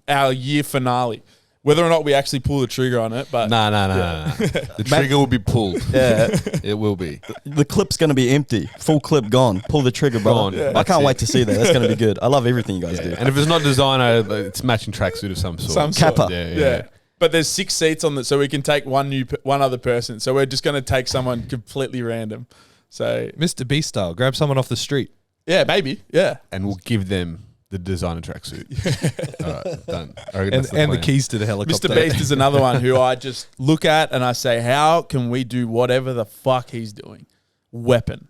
our year finale. Whether or not we actually pull the trigger on it, but Nah. The trigger will be pulled. Yeah. It will be. The clip's going to be empty. Full clip gone. Pull the trigger, bro. Gone. Yeah. I can't That's wait to see that. That's going to be good. I love everything you guys do. And if it's not designer, it's matching tracksuit of some sort. some Kappa. sort. Yeah. But there's 6 seats on so we can take one other person. So we're just going to take someone completely random. So Mr. Beast style. Grab someone off the street. yeah, maybe. Yeah. And we'll give them the designer tracksuit. All right, done. I reckon And that's the plan. keys to the helicopter. Mr. Beast is another one who I just look at and I say, how can we do whatever the fuck he's doing? Weapon.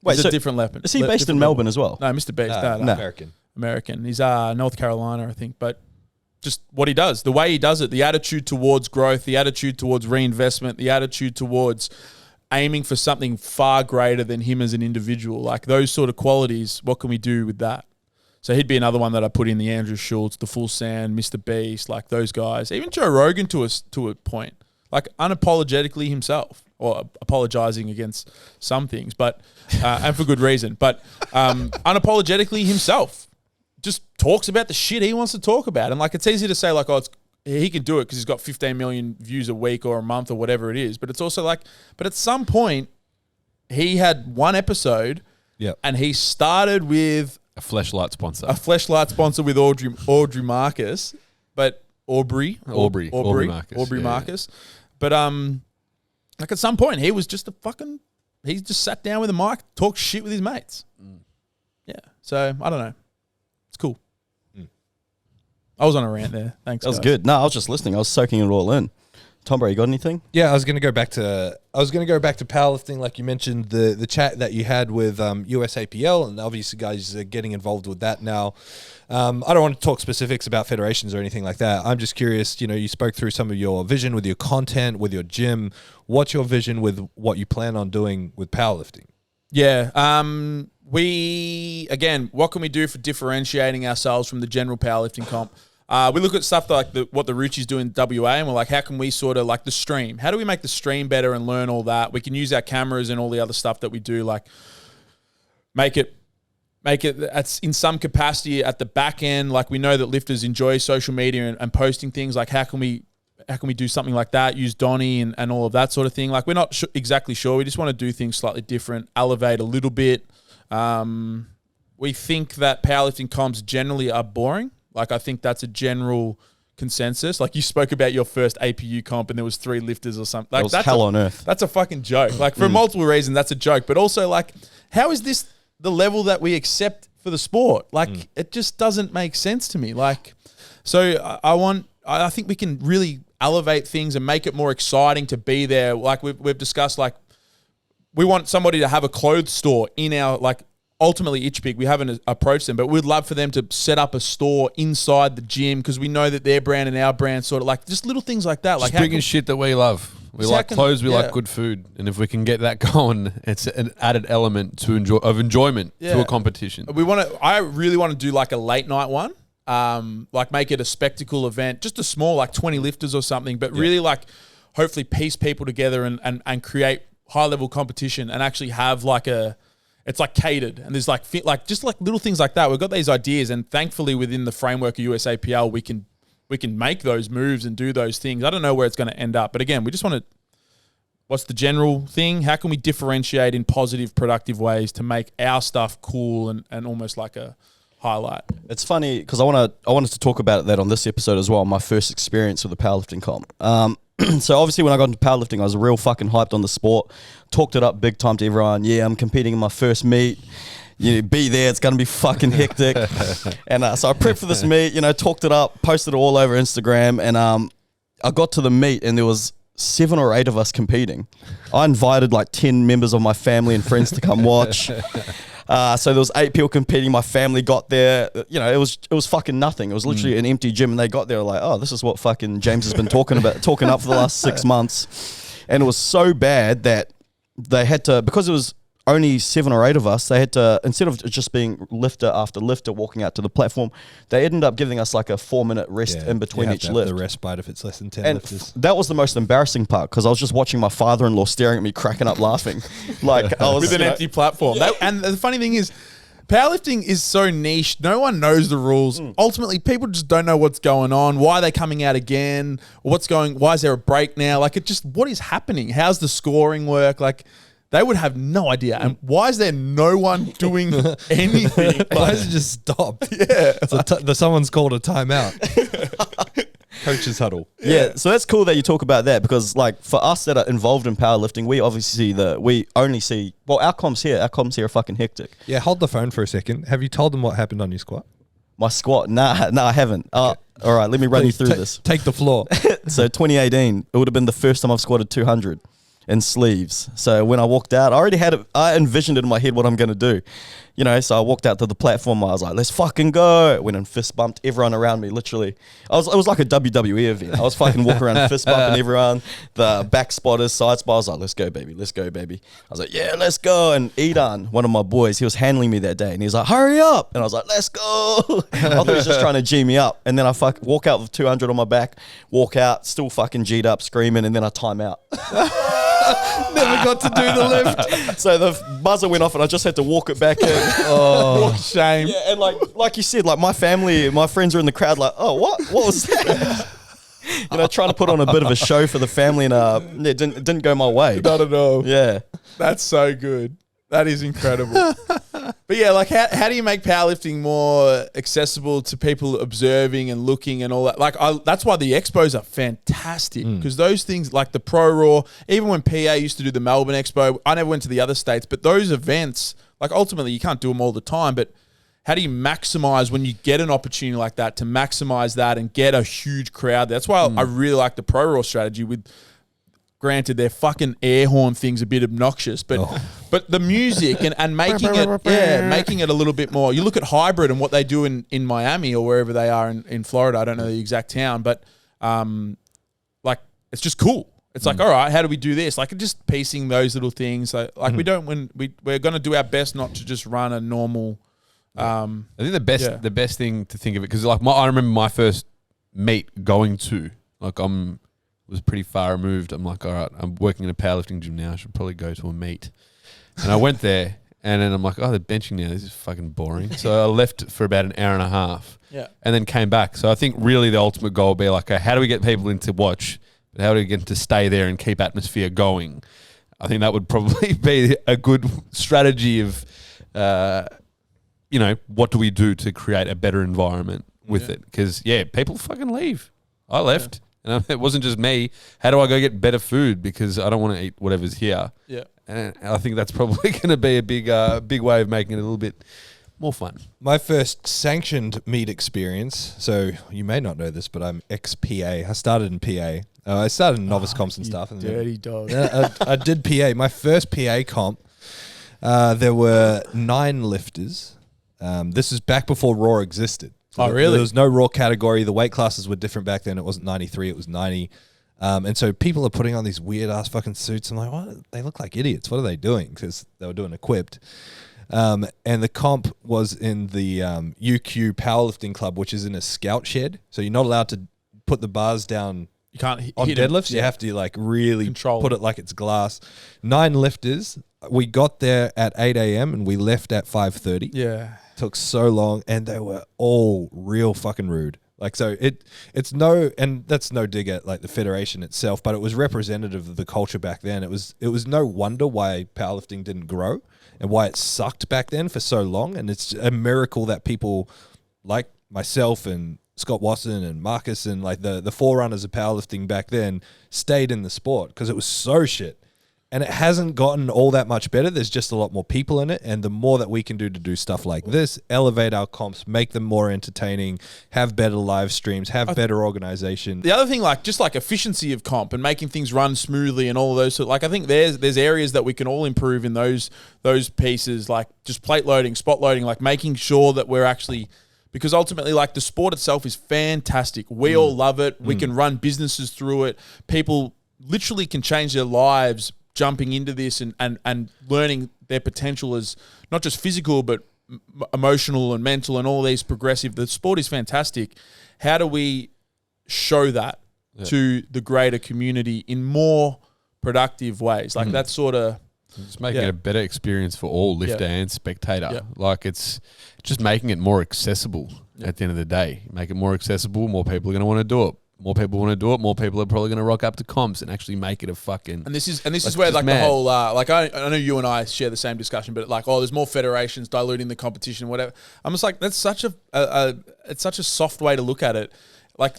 Wait, He's so a different weapon. Is he based in different Melbourne level. as well? No, Mr. Beast. No. No. American. American. He's North Carolina, I think. But just what he does, the way he does it, the attitude towards growth, the attitude towards reinvestment, the attitude towards aiming for something far greater than him as an individual. Like those sort of qualities, what can we do with that? So he'd be another one that I put in, the Andrew Schultz, the Full Sand, Mr. Beast, like those guys. Even Joe Rogan to a point, like unapologetically himself, or apologizing against some things, but and for good reason. But unapologetically himself just talks about the shit he wants to talk about, and like it's easy to say like, oh, he can do it because he's got 15 million views a week or a month or whatever it is. But it's also like, but at some point, he had one episode, and he started with A Fleshlight sponsor. a Fleshlight sponsor with Audrey Marcus, but Aubrey Marcus. Aubrey Yeah. Marcus. But like at some point he was just he just sat down with a mic, talked shit with his mates. Yeah. So I don't know. It's cool. I was on a rant there. Thanks. That was guys. good. No, I was just listening. I was soaking it all in. Tom Bro, you got anything? Yeah, I was going to go back to powerlifting, like you mentioned the chat that you had with USAPL, and obviously guys are getting involved with that now. I don't want to talk specifics about federations or anything like that. I'm just curious. You spoke through some of your vision with your content, with your gym. What's your vision with what you plan on doing with powerlifting? Yeah. What can we do for differentiating ourselves from the general powerlifting comp? We look at stuff like what the Ruchi's do in WA, and we're like, how can we sort of like the stream? How do we make the stream better and learn all that? We can use our cameras and all the other stuff that we do, like make it in some capacity at the back end. Like we know that lifters enjoy social media and posting things. Like how can we do something like that? Use Donnie and all of that sort of thing. Like we're not exactly sure. We just want to do things slightly different, elevate a little bit. We think that powerlifting comps generally are boring. Like I think that's a general consensus. Like you spoke about your first APU comp and there was 3 lifters or something. Like That's hell on earth. That's a fucking joke. Like for multiple reasons, that's a joke. But also like, how is this the level that we accept for the sport? Like it just doesn't make sense to me. Like, so I think we can really elevate things and make it more exciting to be there. Like we've discussed, like we want somebody to have a clothes store in our, like ultimately Itchpig, we haven't approached them, but we'd love for them to set up a store inside the gym because we know that their brand and our brand sort of like just little things like that. Like Just bringing shit that we love. We like clothes, we like good food. And if we can get that going, it's an added element to enjoyment to a competition. I really want to do like a late night one. Like make it a spectacle event, just a small, like 20 lifters or something, but really like hopefully piece people together and create high level competition and actually have like it's like catered and there's like just like little things like that. We've got these ideas and thankfully within the framework of USAPL, we can make those moves and do those things. I don't know where it's going to end up, but again, we just want to, what's the general thing? How can we differentiate in positive, productive ways to make our stuff cool and almost like a highlight? It's funny because I wanted to talk about that on this episode as well. My first experience with the powerlifting comp. So obviously when I got into powerlifting, I was real fucking hyped on the sport. Talked it up big time to everyone. Yeah, I'm competing in my first meet. Be there. It's gonna be fucking hectic. And so I prepped for this meet. Talked it up, posted it all over Instagram, and I got to the meet and there was 7 or 8 of us competing. I invited like 10 members of my family and friends to come watch. So there was 8 people competing. My family got there. It was fucking nothing. It was literally an empty gym, and they got there like, oh, this is what fucking James has been talking up for the last 6 months. And it was so bad that they had to, because it was only 7 or 8 of us, they had to, instead of just being lifter after lifter walking out to the platform, they ended up giving us like a 4-minute rest in between each lift. The respite if it's less than 10 and lifters. That was the most embarrassing part because I was just watching my father-in-law staring at me, cracking up laughing. Like I was with an empty platform. And the funny thing is, powerlifting is so niche. No one knows the rules. Ultimately, people just don't know what's going on. Why are they coming out again? Why is there a break now? Like, what is happening? How's the scoring work? Like, they would have no idea. And why is there no one doing anything? Why does it just stop? Yeah. So someone's called a timeout. Coach's huddle. Yeah, so that's cool that you talk about that because, like, for us that are involved in powerlifting, we obviously only see our comms here are fucking hectic. Yeah, hold the phone for a second. Have you told them what happened on your squat? My squat, nah, I haven't. All right, let me run you through this. Take the floor. So 2018, it would have been the first time I've squatted 200 in sleeves. So when I walked out, I envisioned it in my head what I'm going to do. You know, so I walked out to the platform. I was like, let's fucking go. Went and fist bumped everyone around me, literally. It was like a WWE event. I was fucking walking around fist bumping everyone. The back spotters, side spotters, I was like, let's go, baby. Let's go, baby. I was like, yeah, let's go. And Edan, one of my boys, he was handling me that day. And he was like, hurry up. And I was like, let's go. I thought he was just trying to G me up. And then I walk out with 200 on my back, walk out, still fucking G'd up, screaming. And then I time out. Never got to do the lift. So the buzzer went off and I just had to walk it back in. Oh, what a shame. Yeah, and like you said, like my family, my friends are in the crowd like, oh, what was that? You know, trying to put on a bit of a show for the family and it didn't go my way. Not at all. Yeah. That's so good. That is incredible. But yeah, like how do you make powerlifting more accessible to people observing and looking and all that? Like that's why the expos are fantastic because those things like the Pro Raw, even when PA used to do the Melbourne Expo, I never went to the other states, but those events, like ultimately you can't do them all the time, but how do you maximize when you get an opportunity like that to maximize that and get a huge crowd? That's why I really like the Pro Raw strategy with, granted, their fucking air horn thing's a bit obnoxious, but the music and making it a little bit more. You look at Hybrid and what they do in Miami or wherever they are in Florida. I don't know the exact town, but like it's just cool. It's like, all right, how do we do this? Like just piecing those little things. Like we're going to do our best not to just run a normal. I think the best thing to think of it because like I remember my first meet going to like was pretty far removed. I'm like, all right, I'm working in a powerlifting gym now. I should probably go to a meet. And I went there, and then I'm like, oh, they're benching now. This is fucking boring. So I left for about an hour and a half. Yeah. And then came back. So I think really the ultimate goal would be like, okay, how do we get people in to watch? But how do we get them to stay there and keep atmosphere going? I think that would probably be a good strategy of, what do we do to create a better environment with it? Because, people fucking leave. I left. And it wasn't just me. How do I go get better food? Because I don't want to eat whatever's here. Yeah. And I think that's probably going to be a big way of making it a little bit more fun. My first sanctioned meet experience, so you may not know this, but I'm ex-PA. I started in PA. I started in novice comps and stuff. And dirty dog. I did PA. My first PA comp, there were 9 lifters. This is back before Raw existed. Oh, really? There was no Raw category. The weight classes were different back then. It wasn't 93, it was 90. And so people are putting on these weird-ass fucking suits. I'm like, what? They look like idiots. What are they doing? Because they were doing equipped. And the comp was in the UQ Powerlifting Club, which is in a scout shed. So you're not allowed to put the bars down You can't on hit deadlifts. It. You have to like really Control put it like it's glass. 9 lifters. We got there at 8 a.m. and we left at 5:30. Yeah. Took so long, and they were all real fucking rude. Like, so it's no, and that's no dig at like the federation itself, but it was representative of the culture back then. It was no wonder why powerlifting didn't grow and why it sucked back then for so long. And it's a miracle that people like myself and Scott Watson and Marcus and like the forerunners of powerlifting back then stayed in the sport because it was so shit. And it hasn't gotten all that much better. There's just a lot more people in it. And the more that we can do to do stuff like this, elevate our comps, make them more entertaining, have better live streams, have better organization. The other thing, like just like efficiency of comp and making things run smoothly and all of those. So like I think there's areas that we can all improve in those pieces, like just plate loading, spot loading, like making sure that we're actually, because ultimately like the sport itself is fantastic. We all love it. We can run businesses through it. People literally can change their lives jumping into this and learning their potential as not just physical, but emotional and mental and all these progressive. The sport is fantastic. How do we show that to the greater community in more productive ways? Like that's sort of, It's making it a better experience for all lifter and spectator. Yeah. Like it's just making it more accessible at the end of the day. Make it more accessible, more people are going to want to do it. More people want to do it, more people are probably going to rock up to comps and actually make it a fucking... And this is where like mad. the whole, like I know you and I share the same discussion, but like, there's more federations diluting the competition, whatever. I'm just like, that's such it's such a soft way to look at it. Like,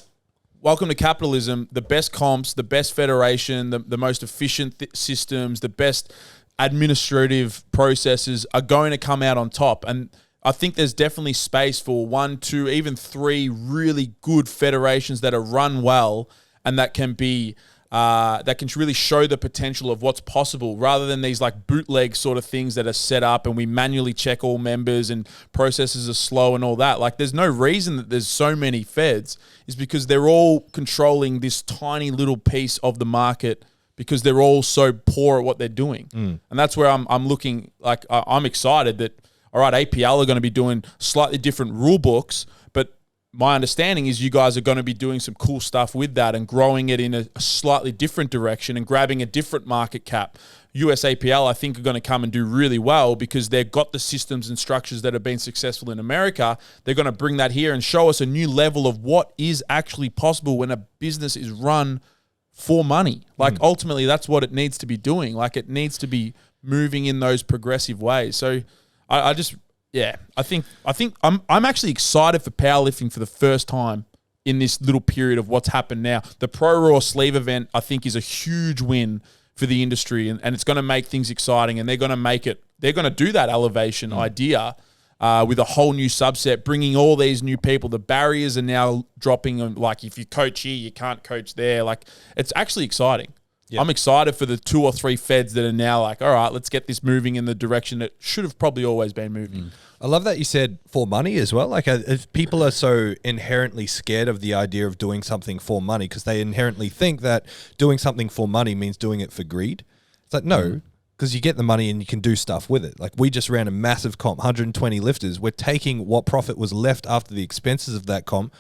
welcome to capitalism, the best comps, the best federation, the most efficient systems, the best administrative processes are going to come out on top. And I think there's definitely space for 1, 2, even 3 really good federations that are run well and that can be that can really show the potential of what's possible, rather than these like bootleg sort of things that are set up and we manually check all members and processes are slow and all that. Like, there's no reason that there's so many feds, is because they're all controlling this tiny little piece of the market because they're all so poor at what they're doing. And that's where I'm looking, like, I'm excited that, all right, APL are going to be doing slightly different rule books, but my understanding is you guys are going to be doing some cool stuff with that and growing it in a slightly different direction and grabbing a different market cap. US APL, I think, are going to come and do really well because they've got the systems and structures that have been successful in America. They're going to bring that here and show us a new level of what is actually possible when a business is run for money. Like, ultimately, that's what it needs to be doing. Like, it needs to be moving in those progressive ways. So I think I'm actually excited for powerlifting for the first time in this little period of what's happened now. The Pro Raw sleeve event, I think, is a huge win for the industry, and it's going to make things exciting, and they're going to do that elevation idea with a whole new subset, bringing all these new people. The barriers are now dropping. Like, if you coach here, you can't coach there. Like, it's actually exciting. Yep. I'm excited for the 2 or 3 feds that are now like, all right, let's get this moving in the direction that should have probably always been moving. I love that you said for money as well. Like, if people are so inherently scared of the idea of doing something for money because they inherently think that doing something for money means doing it for greed. It's like, no, because you get the money and you can do stuff with it. Like, we just ran a massive comp, 120 lifters. We're taking what profit was left after the expenses of that comp,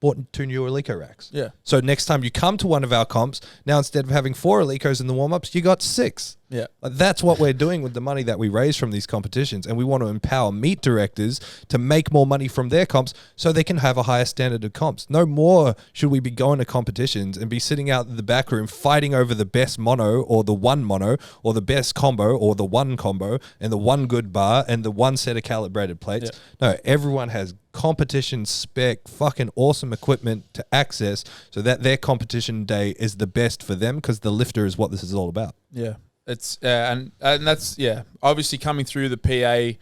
bought 2 new Alico racks. Yeah. So next time you come to one of our comps, now instead of having 4 Alicos in the warm-ups, you got 6. Yeah. Like, that's what we're doing with the money that we raise from these competitions. And we want to empower meet directors to make more money from their comps so they can have a higher standard of comps. No more should we be going to competitions and be sitting out in the back room fighting over the best mono or the one mono or the best combo or the one combo and the one good bar and the one set of calibrated plates. Yeah. No, everyone has competition spec, fucking awesome equipment to access so that their competition day is the best for them, because the lifter is what this is all about. Yeah. It's and that's obviously coming through the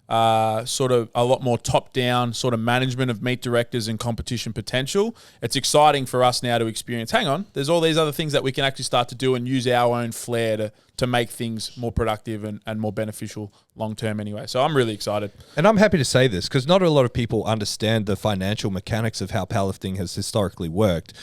PA, sort of a lot more top down sort of management of meet directors and competition potential. It's exciting for us now to experience. Hang on, there's all these other things that we can actually start to do and use our own flair to make things more productive and more beneficial long term anyway. So I'm really excited. And I'm happy to say this because not a lot of people understand the financial mechanics of how powerlifting has historically worked.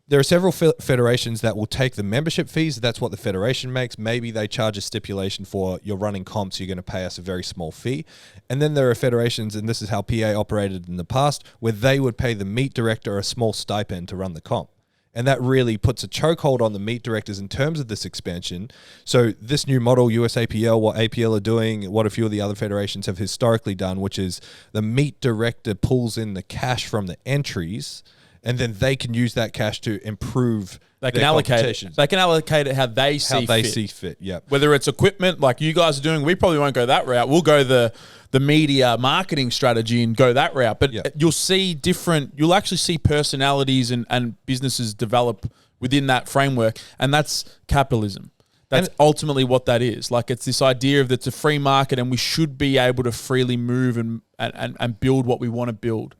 There are several federations that will take the membership fees. That's what the federation makes. Maybe they charge a stipulation for you're running comps, you're going to pay us a very small fee. And then there are federations, and this is how PA operated in the past, where they would pay the meet director a small stipend to run the comp. And that really puts a chokehold on the meet directors in terms of this expansion. So this new model, USAPL, what APL are doing, what a few of the other federations have historically done, which is the meet director pulls in the cash from the entries, and then they can use that cash to improve They can allocate it. They can allocate it how they see fit. Yeah. Whether it's equipment like you guys are doing, we probably won't go that route. We'll go the media marketing strategy and go that route. But you'll actually see personalities and businesses develop within that framework, and that's capitalism. That's ultimately what that is. Like, it's this idea of it's a free market and we should be able to freely move and build what we want to build.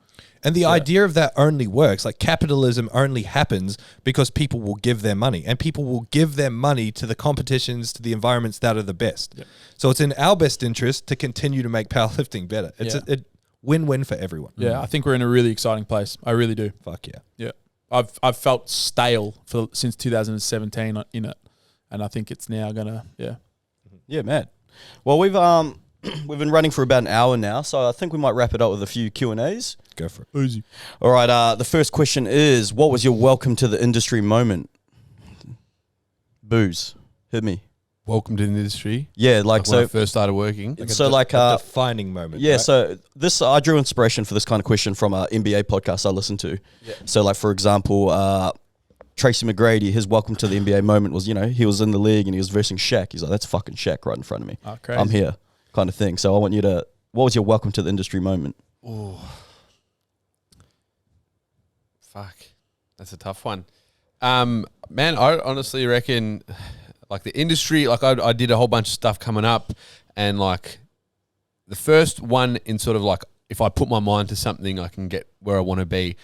And the idea of that only works. Like, capitalism only happens because people will give their money, and people will give their money to the competitions, to the environments that are the best. Yep. So it's in our best interest to continue to make powerlifting better. It's a win-win for everyone. Yeah, I think we're in a really exciting place. I really do. Fuck yeah. Yeah. I've felt stale since 2017 in it, and I think it's now gonna Yeah, man. Well, we've been running for about an hour now, so I think we might wrap it up with a few Q&As. Go for it. Easy. All right, the first question is, what was your welcome to the industry moment? Booze. Hit me. welcome to the industry. Yeah, like when I so. first started working. A defining moment. Yeah, right? so this I drew inspiration for this kind of question from an NBA podcast I listened to. Yeah. So, like for example, Tracy McGrady, his welcome to the NBA moment was, he was in the league and he was versing Shaq. He's like, that's fucking Shaq right in front of me. Oh, crazy. I'm here, kind of thing. So I want you to. What was your welcome to the industry moment? Oh, fuck, that's a tough one. Man, I honestly reckon, like the industry, like I did a whole bunch of stuff coming up, and like the first one in sort of like if I put my mind to something, I can get where I want to be,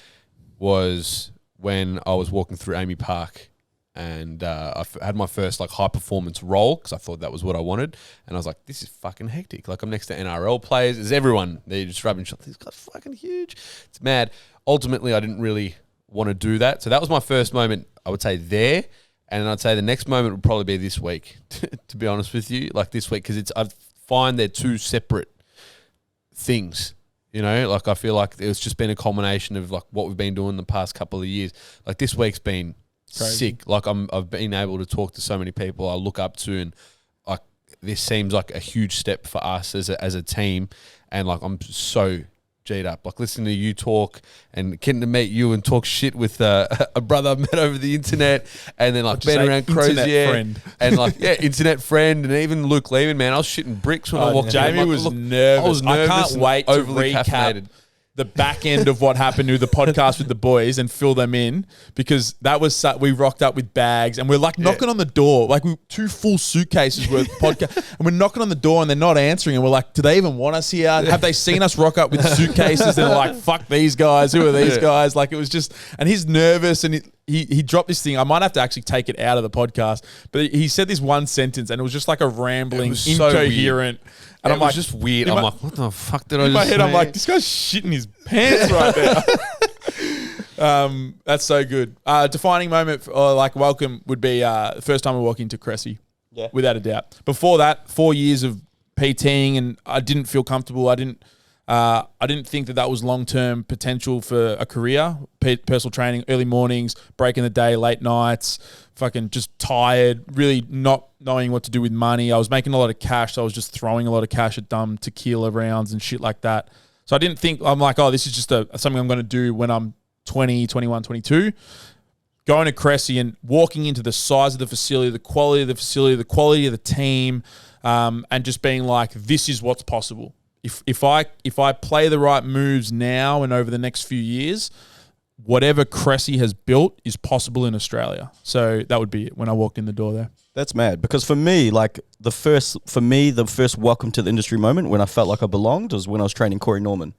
was when I was walking through Amy Park, and I had my first like high performance role because I thought that was what I wanted, and I was like, this is fucking hectic. Like I'm next to NRL players, there's everyone. They're just rubbing shots. These guys are fucking huge. It's mad. Ultimately, I didn't really want to do that, so that was my first moment. I would say there, and I'd say the next moment would probably be this week. To be honest with you, like this week, because I find they're two separate things. Like I feel like it's just been a culmination of like what we've been doing the past couple of years. Like this week's been sick. Like I've been able to talk to so many people I look up to, and like this seems like a huge step for us as a team. And like I'm so G'd up, like listening to you talk and getting to meet you and talk shit with a brother I met over the internet, and then like being around Crozier and like internet friend, and even Luke Lehman, man, I was shitting bricks when I walked. Jamie in. was nervous. I was nervous. I can't wait to recap the back end of what happened to the podcast with the boys and fill them in, because that was we rocked up with bags and we're like knocking on the door, like two full suitcases worth of podcast, and we're knocking on the door and they're not answering, and we're like, do they even want us here? Have they seen us rock up with suitcases? They're like, fuck these guys, who are these guys? Like it was just, and he's nervous, and he dropped this thing. I might have to actually take it out of the podcast, but he said this one sentence and it was just like a rambling, incoherent. And I'm like, just weird. I'm like, what the fuck did I just say? In my head, I'm like, this guy's shitting his pants right now. That's so good. Defining moment, like welcome, would be the first time I walk into Cressy. Yeah, without a doubt. Before that, 4 years of PTing, and I didn't feel comfortable. I didn't think that was long-term potential for a career. Personal training, early mornings, breaking the day, late nights, fucking just tired, really not knowing what to do with money. I was making a lot of cash, so I was just throwing a lot of cash at dumb tequila rounds and shit like that. So I didn't think, I'm like, oh, this is just something I'm going to do when I'm 20, 21, 22. Going to Cressy and walking into the size of the facility, the quality of the facility, the quality of the team, and just being like, this is what's possible. If I play the right moves now and over the next few years, whatever Cressy has built is possible in Australia. So that would be it when I walked in the door there. That's mad, because for me, like the first welcome to the industry moment when I felt like I belonged was when I was training Corey Norman.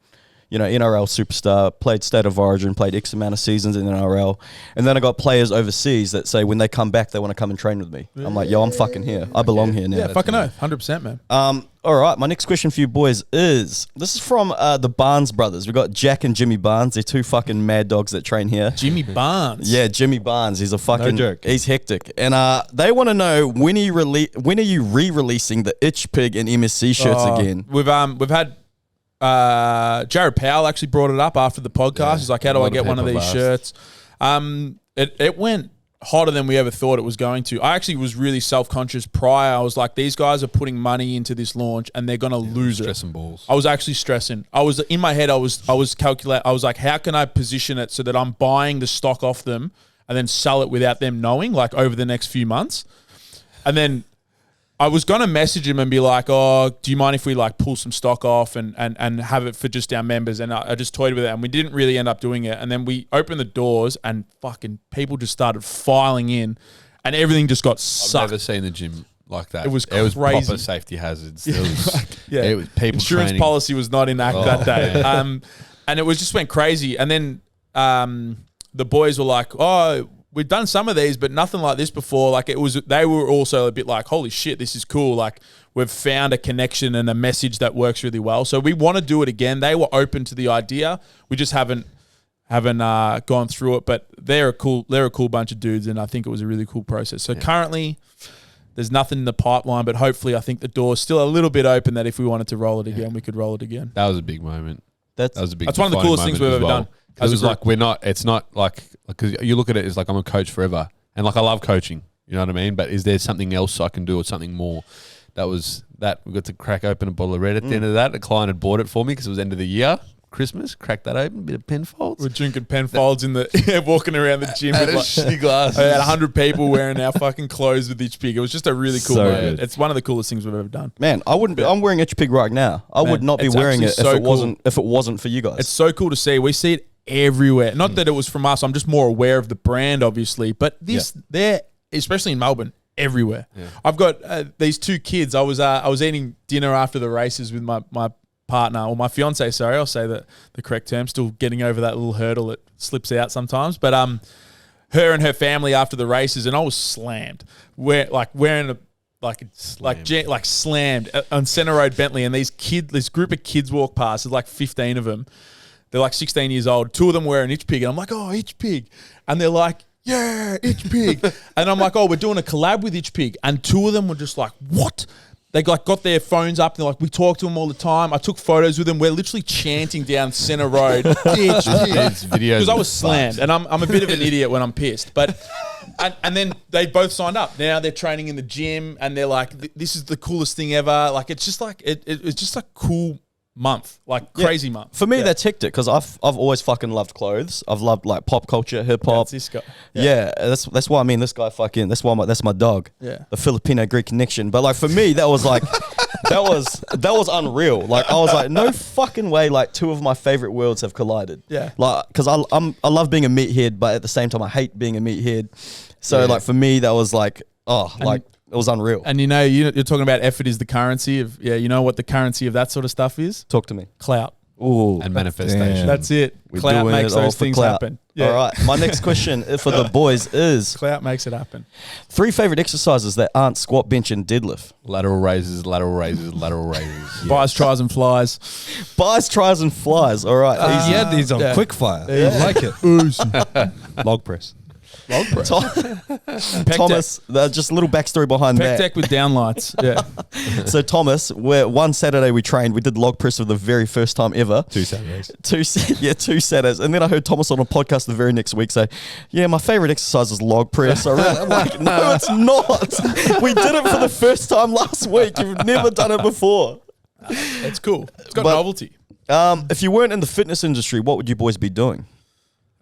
NRL superstar, played State of Origin, played X amount of seasons in NRL. And then I got players overseas that say when they come back, they want to come and train with me. I'm like, yo, I'm fucking here. I belong here now. Yeah, fucking oath. 100%, man. All right, my next question for you boys is, this is from the Barnes brothers. We've got Jack and Jimmy Barnes. They're two fucking mad dogs that train here. Jimmy Barnes? Yeah, Jimmy Barnes. He's a fucking... No joke. He's hectic. And they want to know, when are you re-releasing the Itch Pig and MSC shirts again? We've had... Jared Powell actually brought it up after the podcast. He's like, how do I get one of these shirts? It went hotter than we ever thought it was going to. I actually was really self-conscious prior. I was like, these guys are putting money into this launch and they're going to lose it. Stressing balls. I was actually stressing. I was in my head, I was calculating. I was like, how can I position it so that I'm buying the stock off them and then sell it without them knowing, like over the next few months? And then I was going to message him and be like, oh, do you mind if we like pull some stock off and have it for just our members? And I just toyed with it, and we didn't really end up doing it. And then we opened the doors and fucking people just started filing in and everything just got sucked. I've never seen the gym like that. It was crazy. It was proper safety hazards. It was people Insurance training. policy was not in act that day. And it was just went crazy. And then the boys were like, oh, we've done some of these, but nothing like this before. Like they were also a bit like, holy shit, this is cool. Like we've found a connection and a message that works really well. So we want to do it again. They were open to the idea. We just haven't gone through it, but they're a cool bunch of dudes. And I think it was a really cool process. So currently there's nothing in the pipeline, but hopefully I think the door's still a little bit open that if we wanted to roll it again, we could roll it again. That was a big moment. That's one of the coolest things we've ever done. Because it's like it's not like, because you look at it as like I'm a coach forever. And like I love coaching. You know what I mean? But is there something else I can do or something more? That was that. We got to crack open a bottle of red at the end of that. A client had bought it for me because it was end of the year. Christmas, cracked that open, bit of Penfolds. We're drinking Penfolds in the walking around the gym with like shitty glass. I had 100 people wearing our fucking clothes with Itch Pig. It was just a really cool So moment. good. It's one of the coolest things we've ever done. Man, I wouldn't be. I'm wearing Itch Pig right now. I would not be it's wearing it actually if so it wasn't if it wasn't for you guys. It's so cool to see. We see it everywhere. Not that it was from us. I'm just more aware of the brand, obviously. But they're especially in Melbourne, everywhere. Yeah. I've got these two kids. I was eating dinner after the races with my partner, or my fiance, sorry, I'll say the correct term, still getting over that little hurdle that slips out sometimes. But her and her family after the races, and I was slammed. Wearing slammed on Centre Road Bentley, and this group of kids walk past. There's like 15 of them. They're like 16 years old. Two of them wear an Itch Pig, and I'm like, oh, Itch Pig, and they're like, yeah, Itch Pig, and I'm like, oh, we're doing a collab with Itch Pig, and two of them were just like, what? They got their phones up. They're like, we talk to them all the time. I took photos with them. We're literally chanting down Centre Road. Because I was slammed, and I'm a bit of an idiot when I'm pissed. But and then they both signed up. Now they're training in the gym, and they're like, this is the coolest thing ever. Like it's just like it's just a cool month, like crazy month. For me, that's hectic because I've always fucking loved clothes. I've loved like pop culture, hip hop. That's this guy. Yeah, that's why I mean this guy fucking. That's my dog. Yeah, the Filipino Greek connection. But like for me, that was like that was unreal. Like I was like, no fucking way. Like two of my favorite worlds have collided. Yeah, like because I love being a meathead, but at the same time I hate being a meathead. So like for me, that was like it was unreal. And you're talking about effort is the currency of you know what the currency of that sort of stuff is? Talk to me. Clout. Ooh, and manifestation. Damn. That's it. We're Clout doing makes it all those for things clout. happen. Yeah. All right. My next question for the boys is Clout makes it happen. 3 favorite exercises that aren't squat, bench, and deadlift. Lateral raises, lateral raises, lateral raises. Buys, tries, and flies. Buys, tries, and flies. All right. He had these on quick fire. Yeah. I like it. Log press. Log press. Thomas, just a little backstory behind Pec that. deck with downlights. Yeah. So Thomas, one Saturday we trained. We did log press for the very first time ever. 2 Saturdays. 2 Saturdays. And then I heard Thomas on a podcast the very next week say, yeah, my favorite exercise is log press. I'm like, no, it's not. We did it for the first time last week. You've never done it before. It's cool. It's got novelty. If you weren't in the fitness industry, what would you boys be doing?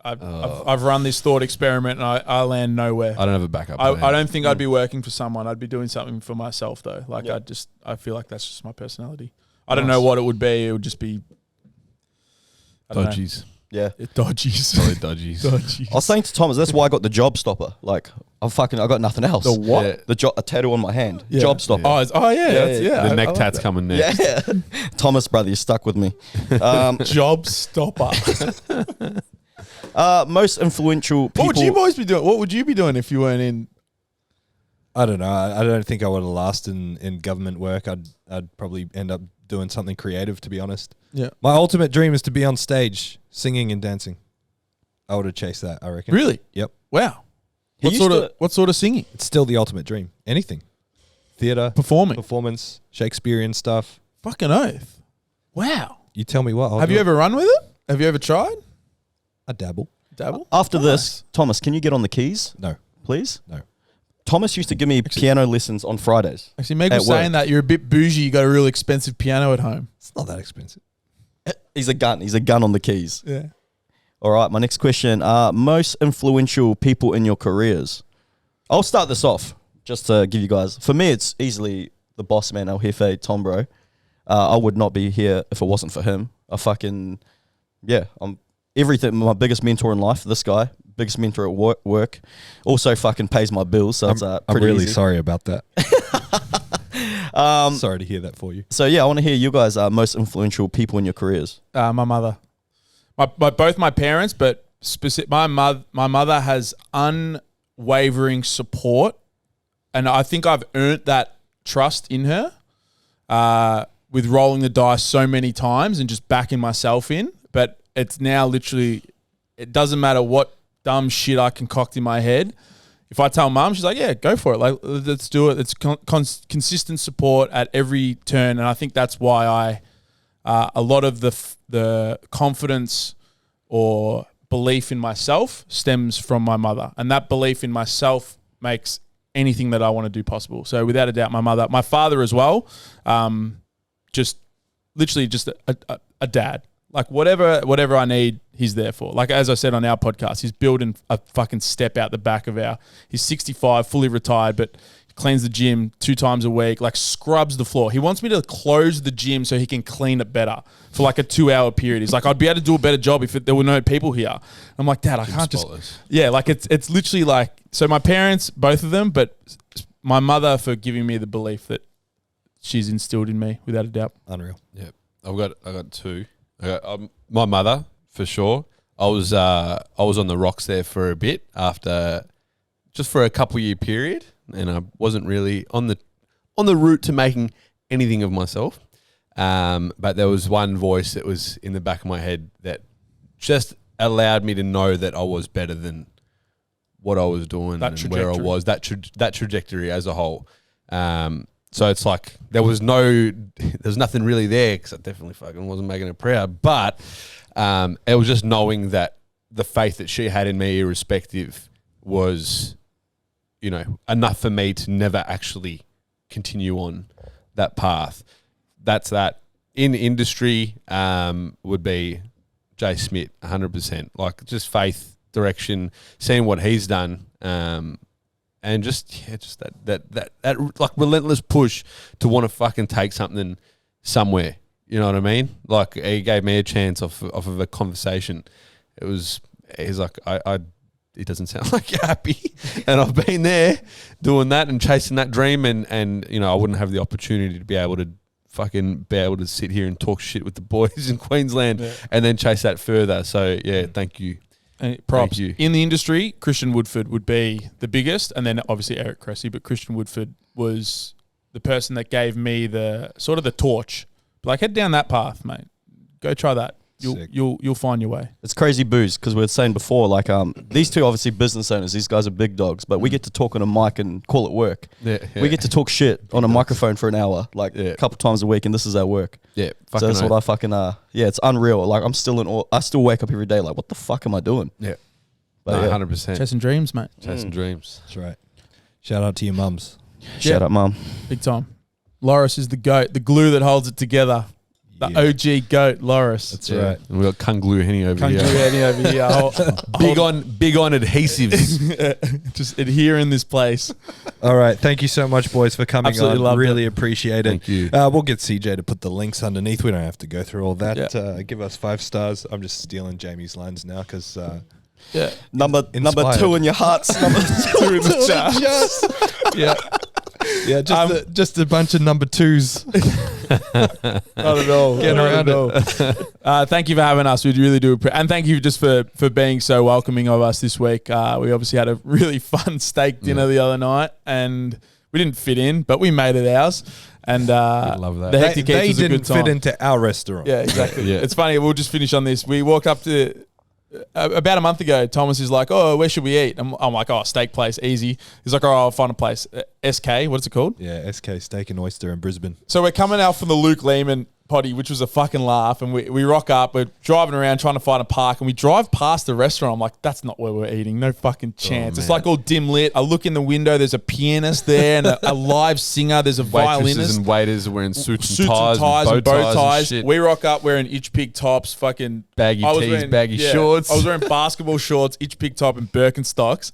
I've run this thought experiment and I land nowhere. I don't have a backup. I don't think I'd be working for someone. I'd be doing something for myself though. Like I feel like that's just my personality. I don't know what it would be. It would just be dodgies. Yeah. Dodgies. Probably dodgies. Dodgies. I was saying to Thomas, that's why I got the job stopper. Like, I got nothing else. The what? Yeah. A tattoo on my hand. Yeah. Job stopper. The neck tat's coming next. Yeah. Thomas, brother, you're stuck with me. Job stopper. Most influential people. What would you boys be doing? What would you be doing if you weren't in? I don't know. I don't think I would have lasted in government work. I'd probably end up doing something creative, to be honest. Yeah. My ultimate dream is to be on stage singing and dancing. I would have chased that, I reckon. Really? Yep. Wow. He What sort of singing? It's still the ultimate dream. Anything. Theatre. Performing. Performance. Shakespearean stuff. Fucking oath. Wow. You tell me what. Have you ever run with it? Have you ever tried? I dabble. Dabble? After this, Thomas, can you get on the keys, No. please? No. Thomas used to give me piano lessons on Fridays. Actually, Meg was saying that you're a bit bougie. You got a real expensive piano at home. It's not that expensive. He's a gun. He's a gun on the keys. Yeah. All right, my next question. Most influential people in your careers. I'll start this off just to give you guys. For me, it's easily the boss man, El Jefe, Tom Bro. I would not be here if it wasn't for him. I'm everything. My biggest mentor in life, this guy. Biggest mentor at work. Also fucking pays my bills, so it's pretty I'm really easy. sorry about that. Sorry to hear that for you. So yeah, I want to hear you guys most influential people in your careers. My mother. Both my parents, but my mother has unwavering support, and I think I've earned that trust in her with rolling the dice so many times and just backing myself in. But it's now literally, it doesn't matter what dumb shit I concoct in my head. If I tell mum, she's like, yeah, go for it. Like, let's do it. It's consistent support at every turn. And I think that's why a lot of the confidence or belief in myself stems from my mother. And that belief in myself makes anything that I want to do possible. So without a doubt, my father as well, just literally just a dad. Like whatever I need, he's there for. Like as I said on our podcast, he's building a fucking step out the back of he's 65, fully retired, but cleans the gym 2 times a week, like scrubs the floor. He wants me to close the gym so he can clean it better for like a 2-hour period. He's like, I'd be able to do a better job if there were no people here. I'm like, Dad, I can't just... Yeah, like it's literally like... So my parents, both of them, but my mother for giving me the belief that she's instilled in me, without a doubt. Unreal. Yeah, I got 2. My mother, for sure. I was on the rocks there for a bit after... Just for a couple year period, and I wasn't really on the route to making anything of myself. But there was one voice that was in the back of my head that just allowed me to know that I was better than what I was doing and where I was. That trajectory as a whole. So it's like there was nothing really there because I definitely fucking wasn't making her proud. But it was just knowing that the faith that she had in me, irrespective, was, you know, enough for me to never actually continue on that path. That's that. In industry would be Jay Smith, 100%. Like just faith, direction, seeing what he's done, and just that like relentless push to want to fucking take something somewhere. You know what I mean? Like he gave me a chance off of a conversation. He's like, it doesn't sound like you're happy. And I've been there doing that and chasing that dream and you know, I wouldn't have the opportunity to be able to sit here and talk shit with the boys in Queensland and then chase that further. So yeah, thank you. And props. Thank you. In the industry, Christian Woodford would be the biggest, and then obviously Eric Cressy, but Christian Woodford was the person that gave me the sort of the torch. Like, head down that path, mate. Go try that. You'll find your way. It's crazy, Booze, because we were saying before, like these two obviously business owners. These guys are big dogs, but we get to talk on a mic and call it work. Yeah. We get to talk shit on a microphone for an hour, like a couple times a week, and this is our work. Yeah, so that's what I fucking it's unreal. Like I'm still in awe. I still wake up every day like, what the fuck am I doing? Yeah, but 100%. Chasing dreams, mate. Chasing dreams. That's right. Shout out to your mums. Shout out, mum. Big time. Loris is the goat, the glue that holds it together. The OG goat, Loris. That's right. And we got Kung Glue Henny over here. Henny over here. Big on adhesives. Just adhere in this place. All right. Thank you so much, boys, for coming Absolutely on. Really appreciate it. Thank you. We'll get CJ to put the links underneath. We don't have to go through all that. Give us 5 stars. I'm just stealing Jamie's lines now because... number 2 in your hearts. Number 2 in the chat. Yeah. Yeah, just a bunch of number 2s. Not at all. Getting around it. Thank you for having us. We really do. And thank you just for being so welcoming of us this week. We obviously had a really fun steak dinner the other night, and we didn't fit in, but we made it ours. And love that. The Hectic They was a good didn't time. fit into our restaurant. Yeah, exactly. It's funny. We'll just finish on this. We walked up to... about a month ago, Thomas is like, "Oh, where should we eat?" I'm like, "Oh, steak place, easy." He's like, "Oh, I'll find a place." SK, what's it called? Yeah, SK Steak and Oyster in Brisbane. So we're coming out from the Luke Lehman potty, which was a fucking laugh, and we rock up. We're driving around trying to find a park, and we drive past the restaurant. I'm like, "That's not where we're eating. No fucking chance." It's like all dim lit. I look in the window. There's a pianist there and a live singer. There's a violinist. Waitresses and waiters are wearing suits and ties and bow ties. And shit. We rock up wearing itch pig tops, fucking baggy tees, baggy shorts. I was wearing basketball shorts, itch pig top, and Birkenstocks.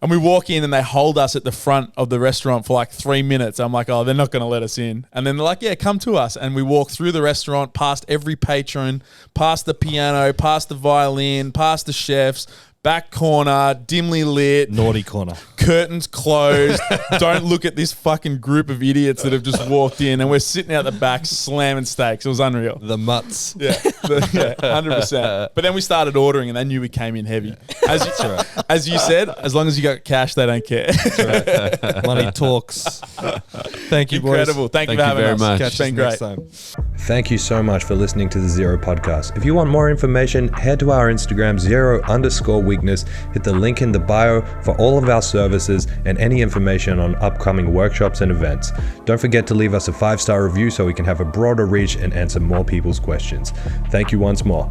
And we walk in and they hold us at the front of the restaurant for like 3 minutes. I'm like, "Oh, they're not going to let us in." And then they're like, "Yeah, come to us." And we walk through the restaurant, past every patron, past the piano, past the violin, past the chefs, back corner, dimly lit. Naughty corner. Curtains closed. Don't look at this fucking group of idiots that have just walked in, and we're sitting out the back slamming steaks. It was unreal. The mutts. Yeah, 100%. But then we started ordering, and they knew we came in heavy. As you said, as long as you got cash, they don't care. Right. Money talks. Thank you, boys. Incredible. Thank you for having very us. much. It's been great. Thank you so much for listening to the Zero podcast. If you want more information, head to our Instagram, _weakness. Hit the link in the bio for all of our services and any information on upcoming workshops and events. Don't forget to leave us a 5-star review so we can have a broader reach and answer more people's questions. Thank you once more.